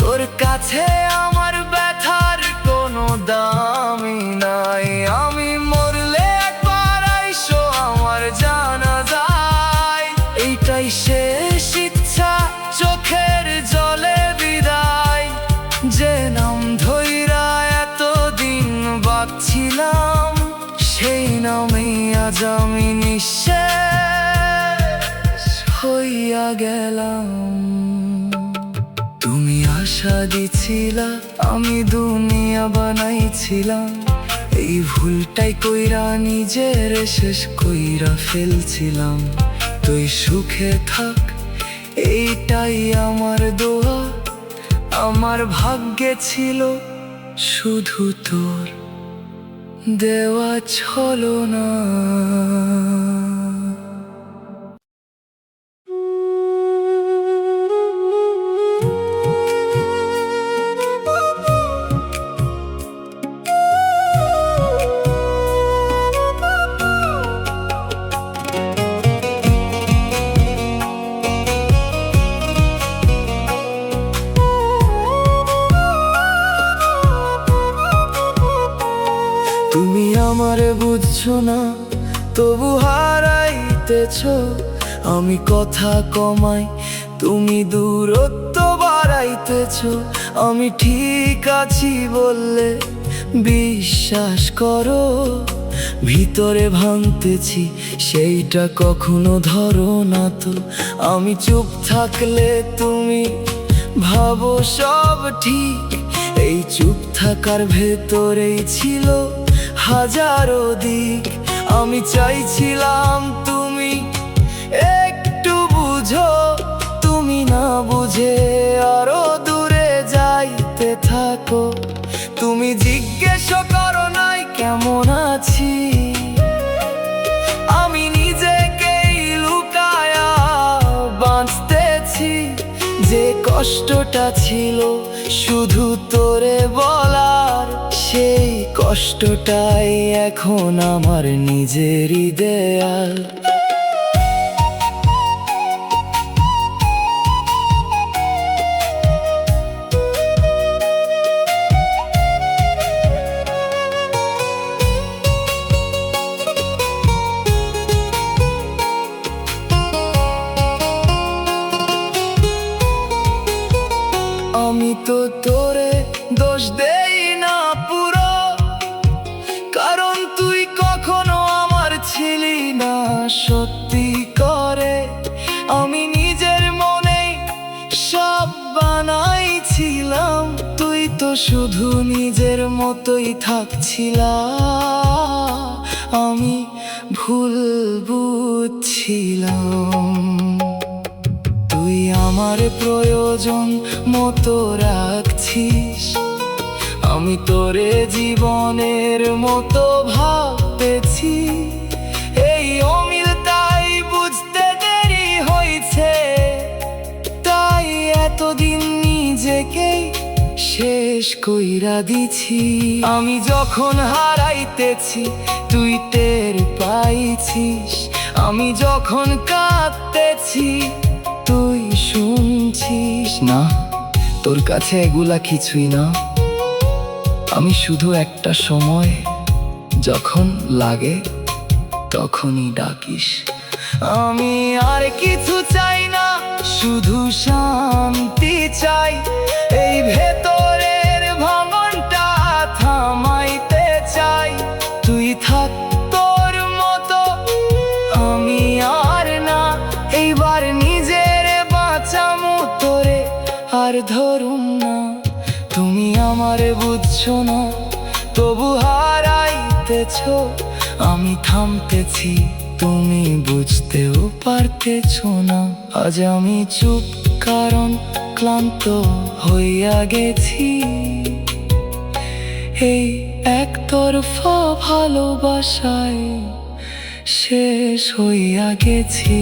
S1: তোর কাছে আমার ব্যথার কোনো দামই নাই। আমি মরলে একবার আইসো আমার জানা যায়, এইটাই শেষ ইচ্ছা, চোখের জলে বিদায়। যে নাম ধইরা এতদিন বাঁচছিলাম, সেই নামেই আজ আমি নিঃশেষ হইয়া গেলাম। তুমি আশা দিছিলা, আমি দুনিয়া বানাইছিলাম। এই ভুলটাই কইরা নিজের শেষ কইরা ফেলছিলাম। তুই সুখে থাক, এইটাই আমার দোয়া। আমার ভাগ্যে ছিল শুধু তোর দেওয়া ছলনা। তুমি আমারে বুঝছো না, তবু হারাইতেছ। আমি কথা কমাই, তুমি দূরত্ব বাড়াইতেছ। আমি ঠিক আছি বললে বিশ্বাস করো, ভিতরে ভাঙতেছি সেইটা কখনো ধরো না তো। আমি চুপ থাকলে তুমি ভাবো সব ঠিক, এই চুপ থাকার ভেতরেই ছিল হাজারো দিক। আমি চাইছিলাম তুমি একটু বুঝো, তুমি না বুঝে আরো দূরে যাইতে থাকো। তুমি জিজ্ঞেস করো নাই কেমন আছি, আমি নিজেকেই লুকায়া বাঁচতেছি। যে কষ্টটা ছিল শুধু তোরে বলার, সেই কষ্টটাই এখন আমার নিজেরই দেয়াল। দোষ দেই না পুরো, কারণ তুই কখনো আমার ছিলি না সত্যি করে। আমি নিজের মনে সব বানাইছিলাম, তুই তো শুধু নিজের মতোই থাকছিলা। আমি ভুল বুঝছিলাম, তুই আমার প্রয়োজন মতো রাখছিস, আমি তোরে জীবনের মতো ভাবতেছি। এই অমিল তাই বুঝতে দেরি হয়েছে, তাই এতদিন নিজেকে শেষ কইরা দিছি। আমি যখন হারাইতেছি তুই টের পাইছিস, আমি যখন কাঁদতেছি তুই শুনছিস না। তোর কাছে এগুলা কিছুই না, আমি শুধু একটা সময় যখন লাগে তখনই ডাকিস। আমি আর কিছু চাই না, শুধু শান্তি চাই। এই ভেতরের ভাঙনটা থামাইতে চাই। তুই থাক তোর মতো, আমি আর না। এইবার নিজের বাঁচামু, তোরে আর ধরুম না। তুমি আমারে বুঝছো না, তবু হারাইতেছ। আমি থামতেছি, তুমি বুঝতেও পারতেছো না। আজ আমি চুপ কারণ ক্লান্ত হইয়া গেছি। এই একতরফা ভালোবাসায় শেষ হইয়া গেছি।